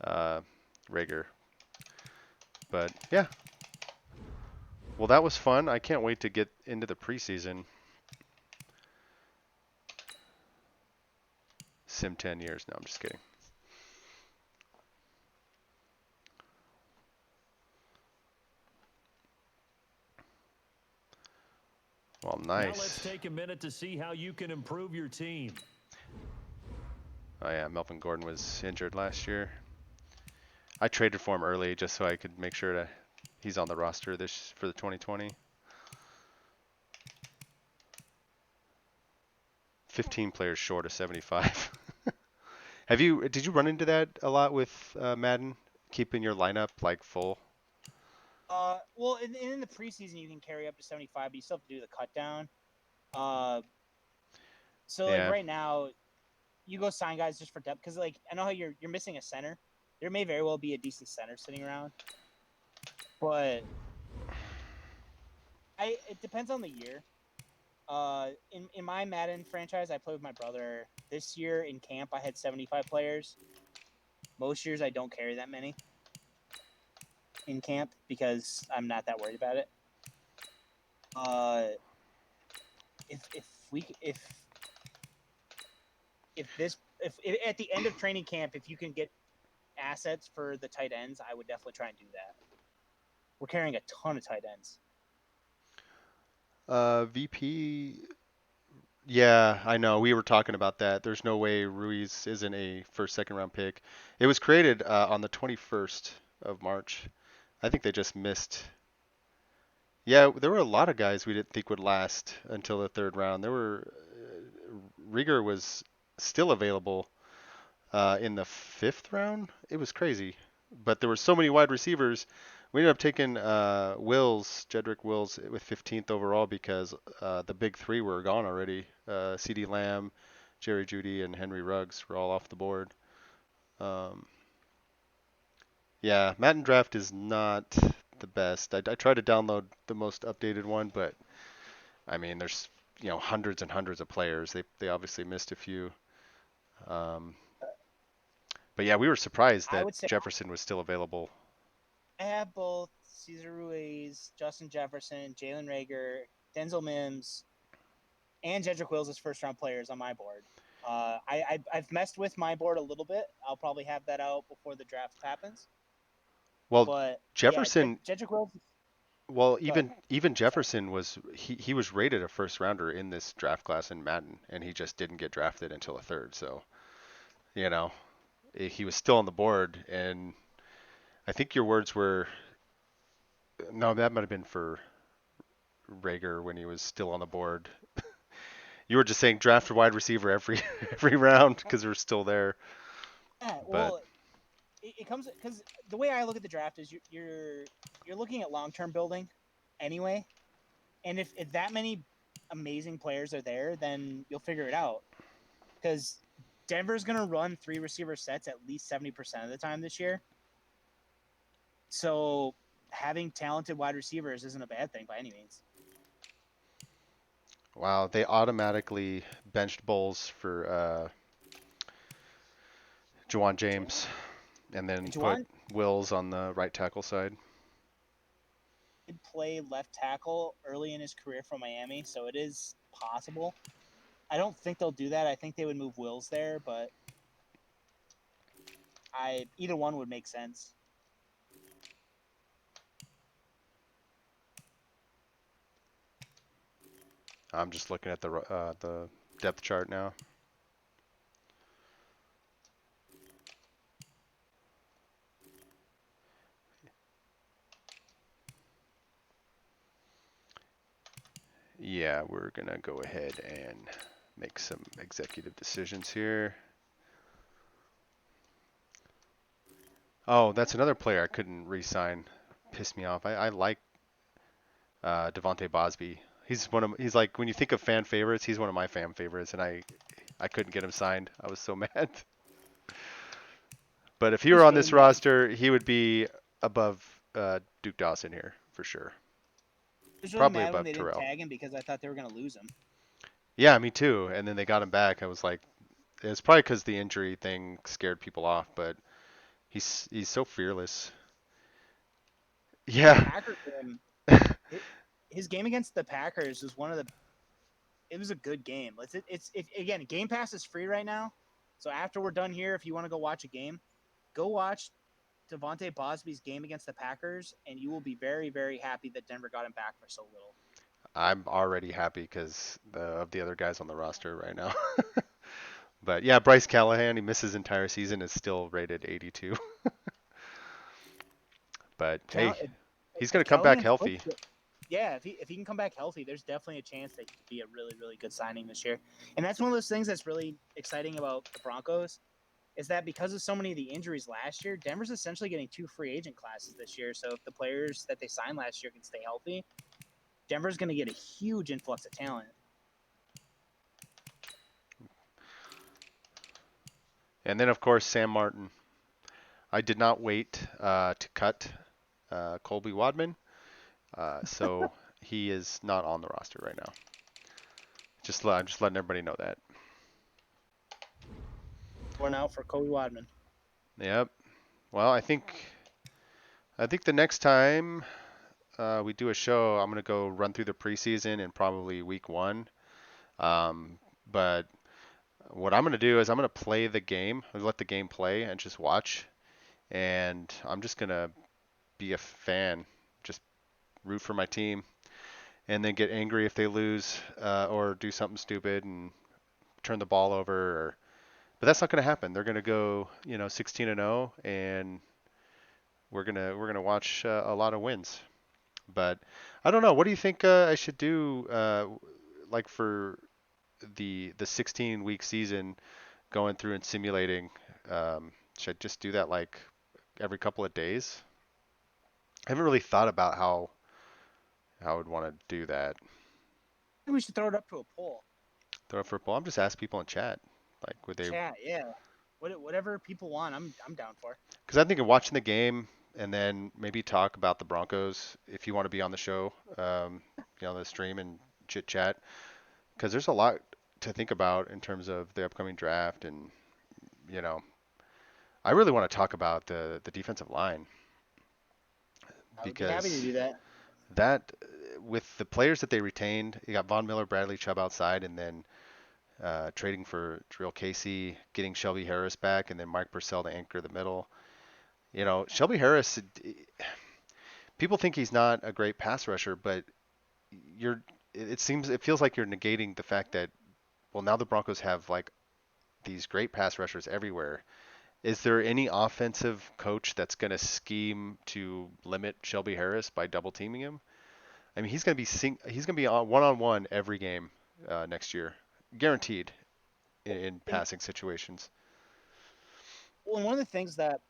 uh, Rager. But yeah, well, that was fun. I can't wait to get into the preseason. Sim 10 years. No, I'm just kidding. Well, Now let's nice. take a minute to see how you can improve your team. Oh yeah, Melvin Gordon was injured last year. I traded for him early just so I could make sure that he's on the roster this for the 2020. 15 players short of 75. Did you run into that a lot with Madden, keeping your lineup like full? Well, in the preseason you can carry up to 75, but you still have to do the cut down. Uh, so like Yeah. right now, you go sign guys just for depth because like I know how you're missing a center. There may very well be a decent center sitting around, but I it depends on the year. In my Madden franchise, I play with my brother. This year in camp, I had 75 players. Most years, I don't carry that many in camp because I'm not that worried about it. Uh, if we if this if at the end of training camp, if you can get assets for the tight ends, I would definitely try and do that. We're carrying a ton of tight ends. VP. Yeah, I know. We were talking about that. There's no way Ruiz isn't a first, second round pick. It was created on the 21st of March. I think they just missed. Yeah, there were a lot of guys we didn't think would last until the third round. There were Rieger was still available in the fifth round. It was crazy, but there were so many wide receivers. We ended up taking Jedrick Wills, with 15th overall because the big three were gone already. C.D. Lamb, Jerry Jeudy, and Henry Ruggs were all off the board. Um, yeah, Madden Draft is not the best. I tried to download the most updated one, but I mean, there's hundreds and hundreds of players. They obviously missed a few. Um, but yeah, we were surprised I that would say Jefferson was still available. I have both Cesar Ruiz, Justin Jefferson, Jalen Rager, Denzel Mims, and Jedrick Wills as first round players on my board. I've messed with my board a little bit. I'll probably have that out before the draft happens. Well, But yeah, Jefferson. Jedrick Wills. Well, Go ahead. even Sorry. Jefferson he was rated a first rounder in this draft class in Madden, and he just didn't get drafted until a third. So you know he was still on the board, and I think your words were no, that might have been for Rager when he was still on the board. You were just saying draft a wide receiver every every round because we're still there. Yeah, But well, it comes because the way I look at the draft is you're looking at long term building, anyway. And if that many amazing players are there, then you'll figure it out. Because Denver's gonna run 3 receiver sets at least 70% of the time this year. So having talented wide receivers isn't a bad thing by any means. wow, they automatically benched Bowles for Jawan James, and then put Juwan Wills on the right tackle side. did play left tackle early in his career for Miami, so it is possible. I don't think they'll do that. I think they would move Wills there, but either one would make sense. I'm just looking at the depth chart now. Yeah, we're gonna go ahead and make some executive decisions here. Oh, that's another player I couldn't re-sign. Pissed me off. I like Devontae Bosby. He's like when you think of fan favorites, he's one of my fan favorites, and I couldn't get him signed. I was so mad. But if he were Just on really this mad. roster, he would be above Duke Dawson here for sure. I was really Probably mad when above they didn't Terrell. tag him because I thought they were gonna lose him. Yeah, me too. And then they got him back. I was like, it's probably because the injury thing scared people off, but he's so fearless. The Yeah. Packer game, his game against the Packers was one of the. It was a good game. Again, Game Pass is free right now, so after we're done here, if you want to go watch a game, go watch Devontae Bosby's game against the Packers, and you will be very, very happy that Denver got him back for so little. I'm already happy because of the other guys on the roster right now. But yeah, Bryce Callahan, he missed his entire season, is still rated 82. But hey, Cal- if, he's going if to come back Callahan's healthy. healthy, yeah, if he can come back healthy, there's definitely a chance that he could be a really, really good signing this year. And that's one of those things that's really exciting about the Broncos is that because of so many of the injuries last year, Denver's essentially getting 2 free agent classes this year. So if the players that they signed last year can stay healthy, Denver's going to get a huge influx of talent. And then, of course, Sam Martin. I did not wait to cut Colby Wadman, so he is not on the roster right now. I'm just letting everybody know that. One out for Kobe Wadman. Yep. Well, I think the next time we do a show, I'm gonna go run through the preseason and probably week one. But what I'm gonna do is I'm gonna play the game, let the game play, and just watch. And I'm just gonna be a fan, just root for my team, and then get angry if they lose or do something stupid and turn the ball over. But that's not gonna happen. They're gonna go, 16 and 0, and we're gonna watch a lot of wins. But I don't know. What do you think I should do, like for the 16-week season, going through and simulating? Should I just do that like every couple of days? I haven't really thought about how I would want to do that. I think we should throw it up to a poll. Throw it for a poll. I'm just asking people in chat, like would they? Chat, yeah. Whatever people want, I'm down for. Because I think of watching the game and then maybe talk about the Broncos if you want to be on the show, the stream and chit chat. Because there's a lot to think about in terms of the upcoming draft, and you know, I really want to talk about the defensive line I would be happy to because do that. that with the players that they retained, you got Von Miller, Bradley Chubb outside, and then trading for Drill Casey, getting Shelby Harris back, and then Mike Purcell to anchor the middle. Shelby Harris, people think he's not a great pass rusher, but it feels like you're negating the fact that, well, now the Broncos have like these great pass rushers everywhere. Is there any offensive coach that's going to scheme to limit Shelby Harris by double teaming him? I mean, he's going to be on one-on-one every game next year. guaranteed in And, passing situations. well, one of the things that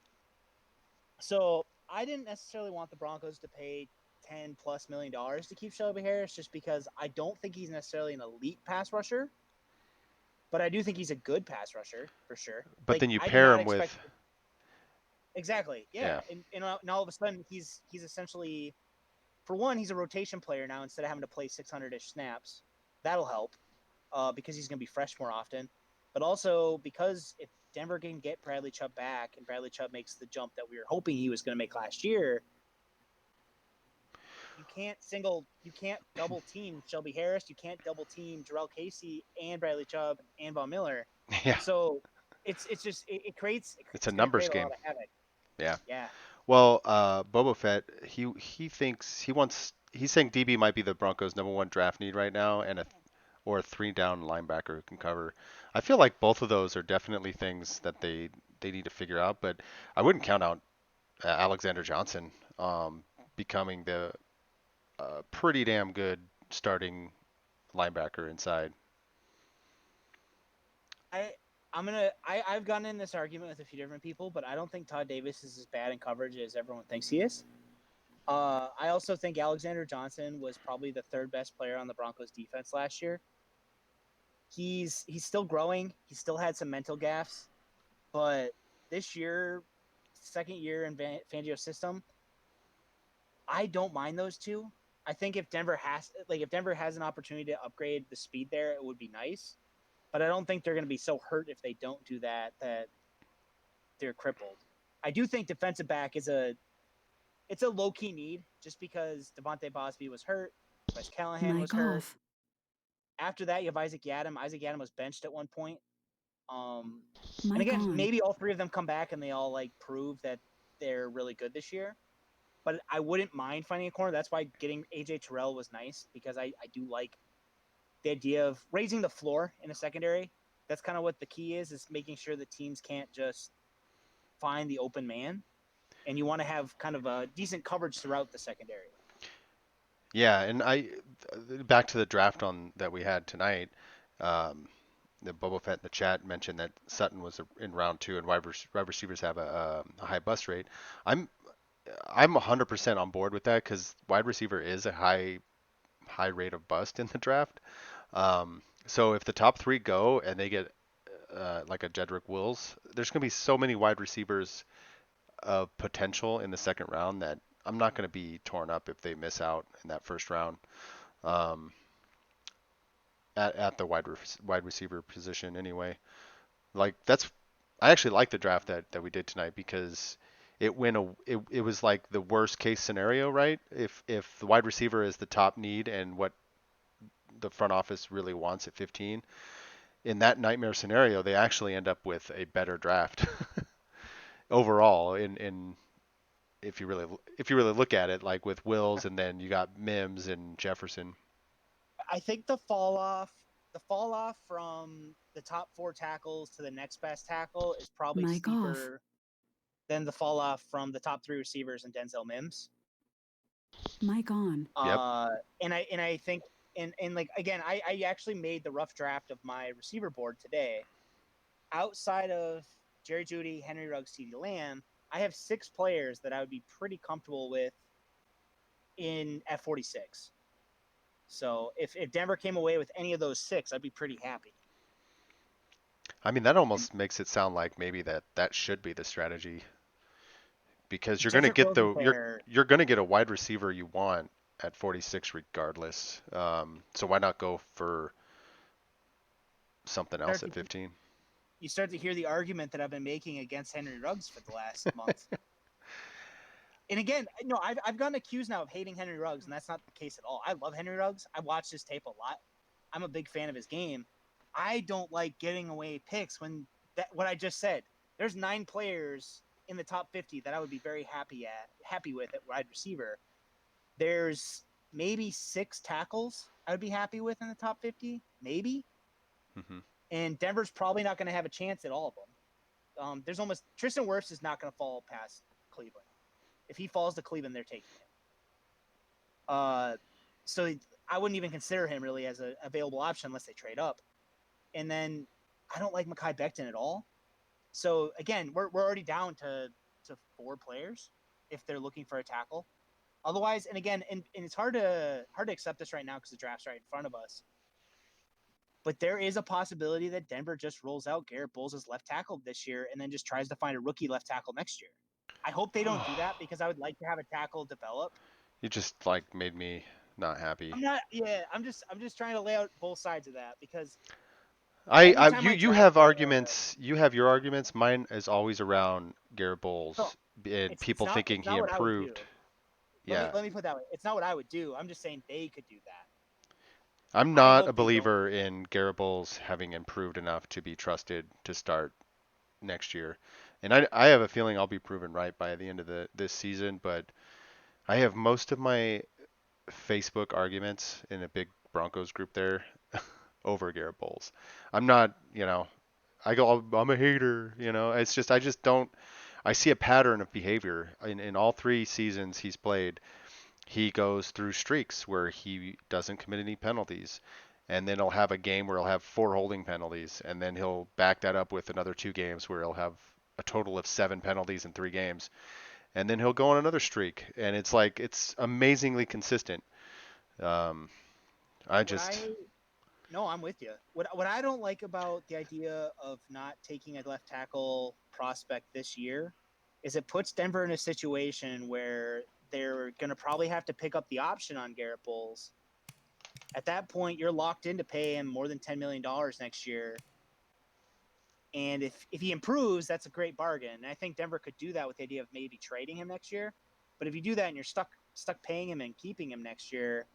so I didn't necessarily want the Broncos to pay $10+ million to keep Shelby Harris, just because I don't think he's necessarily an elite pass rusher, but I do think he's a good pass rusher for sure. But Like then you I did pair not him expect with, exactly, yeah, yeah, and now all of a sudden he's essentially, for one, he's a rotation player now instead of having to play 600-ish snaps. That'll help because he's going to be fresh more often. But also because if Denver can get Bradley Chubb back and Bradley Chubb makes the jump that we were hoping he was going to make last year, you can't double team Shelby Harris, you can't double team Jarrell Casey and Bradley Chubb and Von Miller. yeah, So it's just it's a it's going to numbers create a lot game. of havoc. Yeah. Yeah, Well, Boba Fett, he thinks he's saying DB might be the Broncos' number one draft need right now, and a 3 down linebacker who can cover. I feel like both of those are definitely things that they need to figure out, but I wouldn't count out Alexander Johnson becoming the pretty damn good starting linebacker inside. I I've gotten in this argument with a few different people, but I don't think Todd Davis is as bad in coverage as everyone thinks he is. I also think Alexander Johnson was probably the third best player on the Broncos defense last year. He's still growing. He still had some mental gaffes, but this year, second year in Fangio's system, I don't mind those two. I think if Denver has an opportunity to upgrade the speed there, it would be nice. But I don't think they're going to be so hurt if they don't do that they're crippled. I do think defensive back is a low key need just because Devontae Bosby was hurt, Wes Callahan was Mic hurt. off. After that, you have Isaac Yadam. Isaac Yadam was benched at one point. Um, and Mic again, on. maybe all three of them come back and they all like prove that they're really good this year. But I wouldn't mind finding a corner. That's why getting AJ Terrell was nice because I do like the idea of raising the floor in a secondary. That's kind of what the key is making sure the teams can't just find the open man. And you want to have kind of a decent coverage throughout the secondary. Yeah, and back to the draft on that we had tonight. Um, the Boba Fett in the chat mentioned that Sutton was in round two, and wide receivers have a high bust rate. I'm I'm 100% on board with that because wide receiver is a high rate of bust in the draft. So if the top three go and they get like a Jedrick Wills, there's going to be so many wide receivers of potential in the second round that I'm not going to be torn up if they miss out in that first round um, at the wide receiver position anyway. Like that's I actually like the draft that we did tonight because it was like the worst case scenario, right? If the wide receiver is the top need and what the front office really wants at 15, in that nightmare scenario, they actually end up with a better draft overall. In if you really look at it, like with Wills and then you got Mims and Jefferson. I think the fall off from the top four tackles to the next best tackle is probably Mic off. steeper than the fall off from the top three receivers and Denzel Mims. Mic on. Yep. And I think and like again, I actually made the rough draft of my receiver board today. Outside of Jerry Jeudy, Henry Ruggs, CeeDee Lamb, I have 6 players that I would be pretty comfortable with in F46. So if Denver came away with any of those 6, I'd be pretty happy. I mean, that And almost makes it sound like maybe that should be the strategy because Jedrick Wills is there. you're going to get a wide receiver you want at 46 regardless. So why not go for something else Start at to, 15? you start to hear the argument that I've been making against Henry Ruggs for the last month. And again, no, I've gotten accused now of hating Henry Ruggs, and that's not the case at all. I love Henry Ruggs. I watched his tape a lot. I'm a big fan of his game. I don't like giving away picks when what I just said. There's 9 players in the top 50 that I would be very happy with at wide receiver. There's maybe 6 tackles I would be happy with in the top 50, maybe. Hmm. And Denver's probably not going to have a chance at all of them. There's almost Tristan Wirfs is not going to fall past Cleveland. If he falls to Cleveland, they're taking him. So I wouldn't even consider him really as an available option unless they trade up. and then I don't like Mekhi Becton at all. So again, we're already down to 4 players if they're looking for a tackle. Otherwise, and again, and it's hard to accept this right now because the draft's right in front of us. But there is a possibility that Denver just rolls out Garrett Bowles as left tackle this year and then just tries to find a rookie left tackle next year. I hope they don't do that because I would like to have a tackle develop. You just like made me not happy. I'm not. Yeah, I'm just trying to lay out both sides of that because You anytime I you draft have arguments. You have your arguments. Mine is always around Garrett no, Bowles and it's people thinking it's he not what I would do. improved. Yeah, Let me put it that way. It's not what I would do. I'm just saying they could do that. I'm I not a hope they don't. believer in Garrett Bowles having improved enough to be trusted to start next year. And I have a feeling I'll be proven right by the end of this season, but I have most of my Facebook arguments in a big Broncos group there over Garrett Bowles. I'm not, I go, I'm a hater, It's just I just don't. I see a pattern of behavior in all 3 seasons he's played. He goes through streaks where he doesn't commit any penalties, and then he'll have a game where he'll have 4 holding penalties, and then he'll back that up with another 2 games where he'll have a total of 7 penalties in 3 games, and then he'll go on another streak, and it's like it's amazingly consistent. Um, I What just, I No, I'm with you. What I don't like about the idea of not taking a left tackle prospect this year is it puts Denver in a situation where they're going to probably have to pick up the option on Garrett Bowles. At that point, you're locked in to pay him more than $10 million next year. And if he improves, that's a great bargain. And I think Denver could do that with the idea of maybe trading him next year. But if you do that and you're stuck paying him and keeping him next year,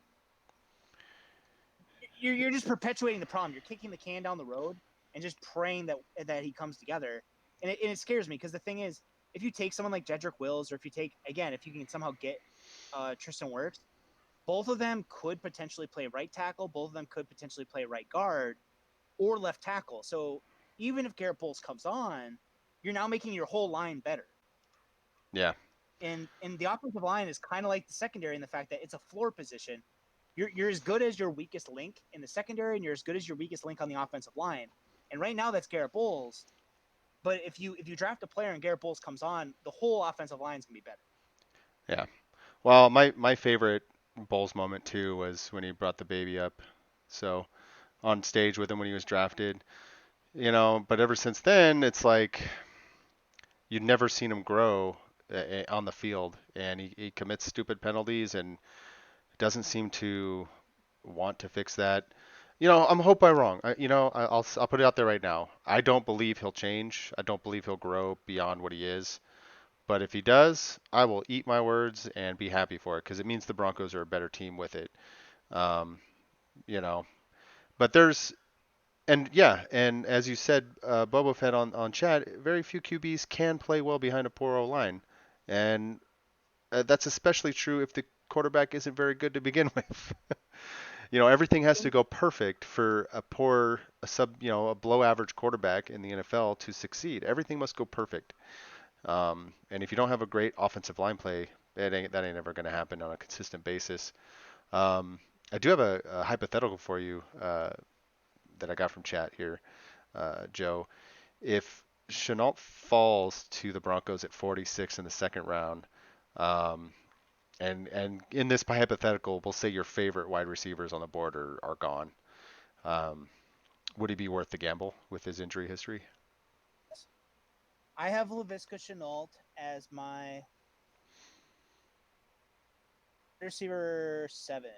you're just perpetuating the problem. You're kicking the can down the road and just praying that he comes together. And it scares me because the thing is, if you take someone like Jedrick Wills, or if you can somehow get Tristan Wirfs, both of them could potentially play right tackle. Both of them could potentially play right guard or left tackle. So even if Garrett Bowles comes on, you're now making your whole line better. yeah, And the offensive line is kind of like the secondary in the fact that it's a floor position. You're as good as your weakest link in the secondary, and you're as good as your weakest link on the offensive line. And right now, that's Garrett Bowles. But if you draft a player and Garrett Bowles comes on, the whole offensive line is gonna be better. yeah. Well, my favorite Bulls moment too was when he brought the baby up. So on stage with him when he was drafted, But ever since then, it's like you've never seen him grow on the field, and he commits stupid penalties and doesn't seem to want to fix that. I'm hope I'm wrong. I'll put it out there right now. I don't believe he'll change. I don't believe he'll grow beyond what he is. But if he does, I will eat my words and be happy for it because it means the Broncos are a better team with it. Um, you know, but there's and yeah, and as you said, Boba Fett on chat, very few QBs can play well behind a poor O line, and that's especially true if the quarterback isn't very good to begin with. Everything has to go perfect for a below average quarterback in the NFL to succeed. Everything must go perfect. And if you don't have a great offensive line play, that ain't ever going to happen on a consistent basis. Um, I do have a hypothetical for you that I got from chat here, Joe. If Chenault falls to the Broncos at 46 in the second round, um, and in this hypothetical, we'll say your favorite wide receivers on the board are gone. Um, would he be worth the gamble with his injury history? I have Laviska Shenault as my receiver 7.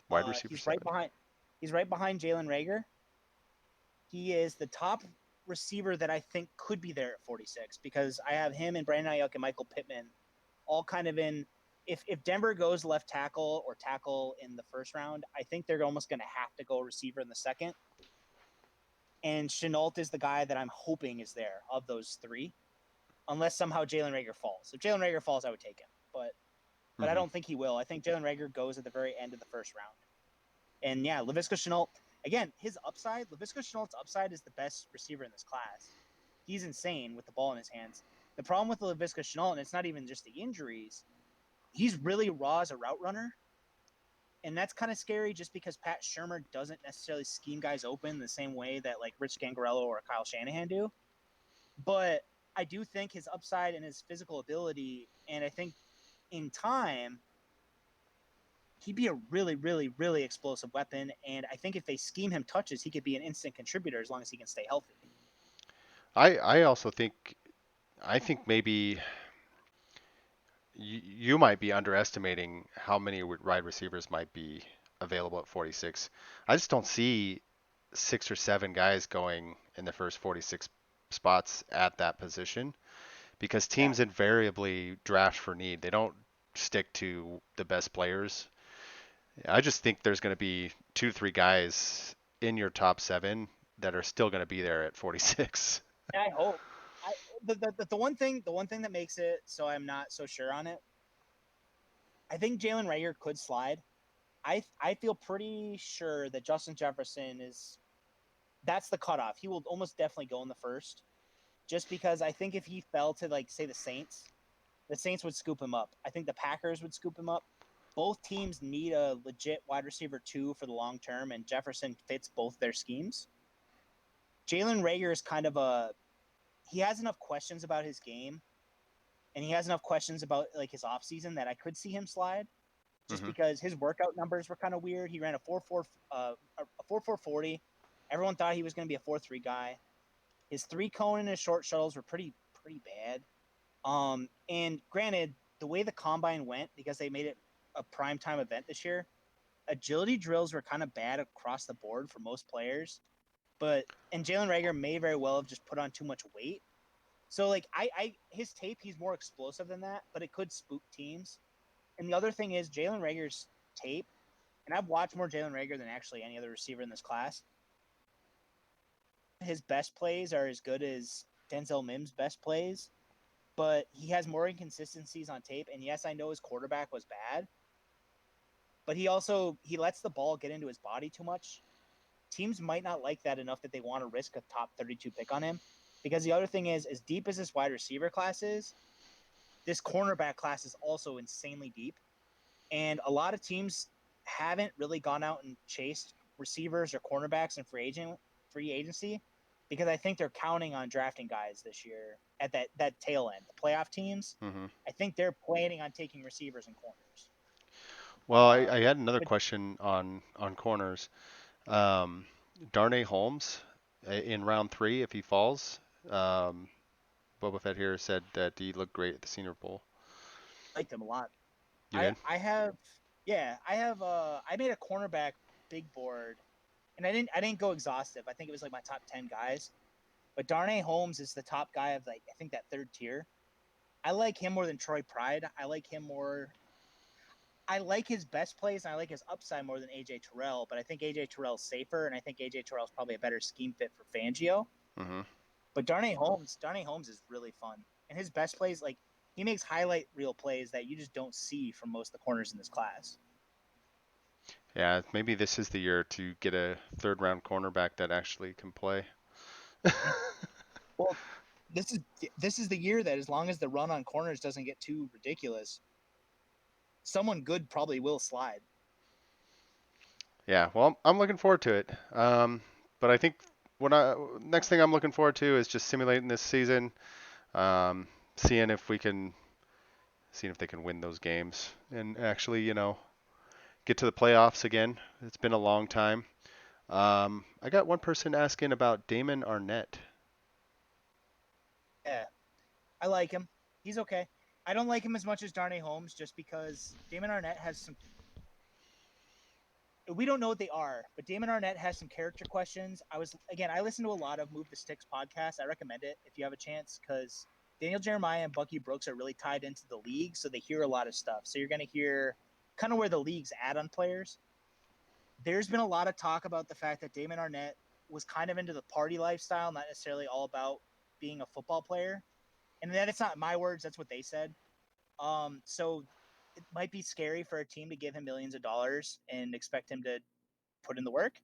Wide receiver He's right 7. behind. He's right behind Jalen Rager. He is the top receiver that I think could be there at 46 because I have him and Brandon Ayuk and Michael Pittman all kind of in. If Denver goes left tackle or tackle in the first round, I think they're almost going to have to go receiver in the second. And Chenault is the guy that I'm hoping is there of those 3, unless somehow Jalen Rager falls. If Jalen Rager falls, I would take him, but I Mm-hmm. don't think he will. I think Jalen Rager goes at the very end of the first round. And yeah, Laviska Shenault, again, Laviska Shenault's upside is the best receiver in this class. He's insane with the ball in his hands. The problem with Laviska Shenault, and it's not even just the injuries, he's really raw as a route runner. and that's kind of scary just because Pat Shermer doesn't necessarily scheme guys open the same way that like Rich Gangarello or Kyle Shanahan do. But I do think his upside and his physical ability, and I think in time, he'd be a really, really, really explosive weapon. And I think if they scheme him touches, he could be an instant contributor as long as he can stay healthy. I also think maybe you might be underestimating how many wide receivers might be available at 46. I just don't see 6 or 7 guys going in the first 46 spots at that position because Yeah. teams invariably draft for need. They don't stick to the best players. I just think there's going to be 2 to 3 guys in your top 7 that are still going to be there at 46. And I hope. I the one thing that makes it so I'm not so sure on it. I think Jalen Rager could slide. I feel pretty sure that Justin Jefferson is that's the cutoff. He will almost definitely go in the first, just because I think if he fell to like say the Saints would scoop him up. I think the Packers would scoop him up. Both teams need a legit wide receiver 2 for the long term, and Jefferson fits both their schemes. Jalen Rager is kind of he has enough questions about his game, and he has enough questions about like his offseason that I could see him slide, just hmm because his workout numbers were kind of weird. He ran a 4.40. Everyone thought he was going to be a 4.3 guy. His 3 cone and his short shuttles were pretty bad. And granted, the way the combine went, because they made it a prime time event this year, agility drills were kind of bad across the board for most players. But and Jalen Rager may very well have just put on too much weight. So like his tape, he's more explosive than that, but it could spook teams. And the other thing is Jalen Rager's tape, and I've watched more Jalen Rager than actually any other receiver in this class. His best plays are as good as Denzel Mims' best plays, but he has more inconsistencies on tape. And yes, I know his quarterback was bad, but he lets the ball get into his body too much. Teams might not like that enough that they want to risk a top 32 pick on him. Because the other thing is, as deep as this wide receiver class is, this cornerback class is also insanely deep. And a lot of teams haven't really gone out and chased receivers or cornerbacks in free agency because I think they're counting on drafting guys this year at that tail end. The playoff teams, hmm I think they're planning on taking receivers and corners. Well, Uh, I had another but question on corners. Um, Darnay Holmes in round 3, if he falls, um, Boba Fett here said that he looked great at the Senior Bowl. I liked them a lot. You did? I have I made a cornerback big board, and I didn't go exhaustive. I think it was like my top 10 guys. But Darnay Holmes is the top guy of like I think that third tier. I like him more than Troy Pride. I like him more. I like his best plays and I like his upside more than AJ Terrell, but I think AJ Terrell's safer, and I think AJ Terrell's probably a better scheme fit for Fangio. hmm But Darnay Holmes is really fun, and his best plays, like he makes highlight reel plays that you just don't see from most of the corners in this class. Yeah, maybe this is the year to get a 3rd round cornerback that actually can play. Well, this is this is the year that as long as the run on corners doesn't get too ridiculous, someone good probably will slide. Yeah, well, I'm looking forward to it. But I think what I next thing I'm looking forward to is just simulating this season, um, seeing if we can, seeing if they can win those games and actually, get to the playoffs again. It's been a long time. I got one person asking about Damon Arnett. Yeah, I like him. He's okay. I don't like him as much as Darnay Holmes just because Damon Arnett has some. We don't know what they are, but Damon Arnett has some character questions. I listened to a lot of Move the Sticks podcast. I recommend it if you have a chance because Daniel Jeremiah and Bucky Brooks are really tied into the league, so they hear a lot of stuff. So you're going to hear kind of where the league's at on players. There's been a lot of talk about the fact that Damon Arnett was kind of into the party lifestyle, not necessarily all about being a football player. And then it's not my words, that's what they said. So it might be scary for a team to give him millions of dollars and expect him to put in the work.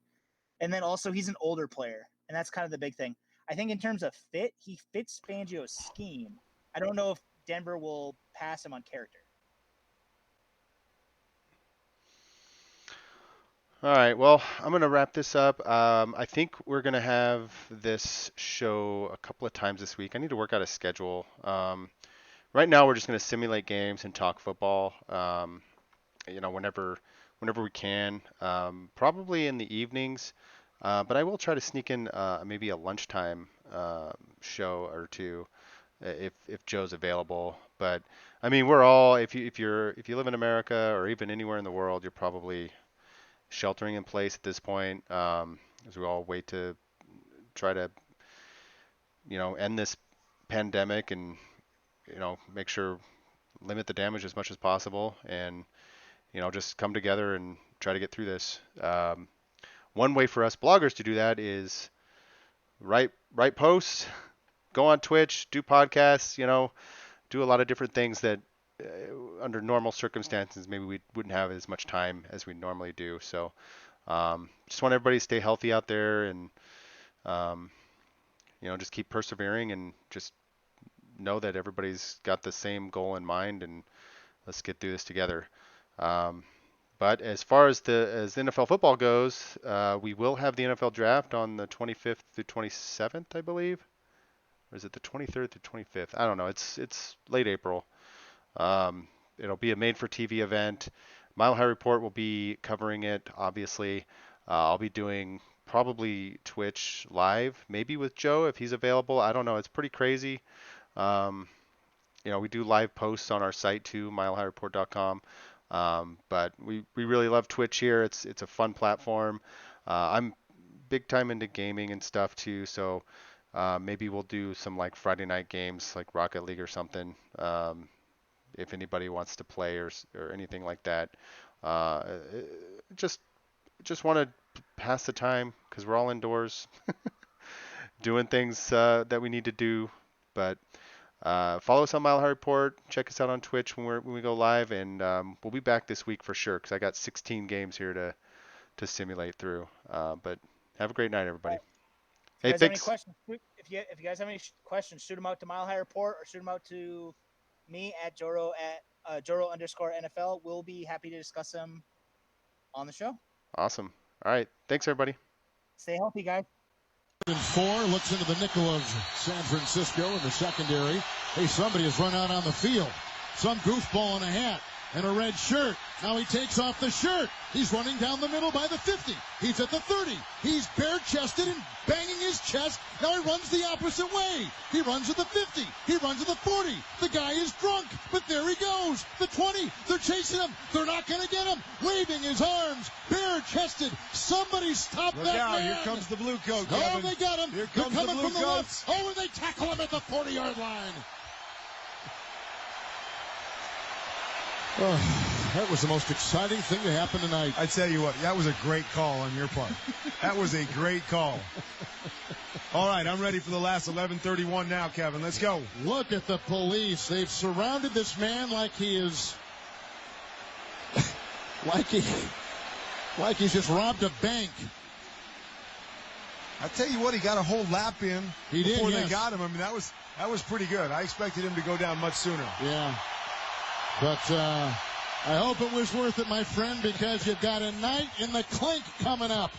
And then also he's an older player, and that's kind of the big thing. I think in terms of fit, he fits Fangio's scheme. I don't know if Denver will pass him on character. All right, well, I'm going to wrap this up. I think we're going to have this show a couple of times this week. I need to work out a schedule. Right now, we're just going to simulate games and talk football. Whenever we can. Probably in the evenings, but I will try to sneak in maybe a lunchtime show or two if Joe's available. But I mean, we're all if you live in America or even anywhere in the world, you're probably sheltering in place at this point, as we all wait to try to end this pandemic and make sure limit the damage as much as possible and just come together and try to get through this. One way for us bloggers to do that is write posts, go on Twitch, do podcasts, do a lot of different things that under normal circumstances maybe we wouldn't have as much time as we normally do. So just want everybody to stay healthy out there and um, just keep persevering and just know that everybody's got the same goal in mind and let's get through this together. Um, But as far as NFL football goes, we will have the NFL draft on the 25th through 27th, I believe. Or is it the 23rd through 25th? I don't know. It's late April. It'll be a made-for-TV event. Mile High Report will be covering it, obviously. I'll be doing probably Twitch live, maybe with Joe if he's available. I don't know. It's pretty crazy. Um, we do live posts on our site too, milehighReport.com. But we really love Twitch here. It's a fun platform. I'm big time into gaming and stuff too, so maybe we'll do some like Friday night games like Rocket League or something. If anybody wants to play or anything like that. Uh, just want to pass the time because we're all indoors doing things that we need to do. But follow us on Mile High Report. Check us out on Twitch when we go live, and we'll be back this week for sure because I got 16 games here to simulate through. But have a great night, everybody. If you Hey, guys have any thanks. questions, if you guys have any questions, shoot them out to Mile High Report or shoot them out to me at Joro @Joro_NFL. We'll be happy to discuss them on the show. Awesome. All right. Thanks, everybody. Stay healthy, guys. And 4 looks into the nickel of San Francisco in the secondary. Hey, somebody has run out on the field. Some goofball in a hat and a red shirt. Now he takes off the shirt. He's running down the middle by the 50. He's at the 30. He's bare-chested and banging his chest. Now he runs the opposite way. He runs at the 50. He runs at the 40. The guy is drunk, but there he goes. The 20. They're chasing him. They're not going to get him. Waving his arms, bare-chested. Somebody stop Look that out, man. here comes the blue coat, Oh, Kevin. they got him. Here They're comes the coming blue from the coats. left. Oh, and they tackle him at the 40-yard line. Oh, that was the most exciting thing to happen tonight. I tell you what, that was a great call on your part. That was a great call. All right, I'm ready for the last 11:31 now, Kevin. Let's go. Look at the police. They've surrounded this man like he is, like he's just robbed a bank. I tell you what, he got a whole lap in He did, before yes. they got him. I mean, that was pretty good. I expected him to go down much sooner. Yeah. But I hope it was worth it, my friend, because you've got a night in the clink coming up.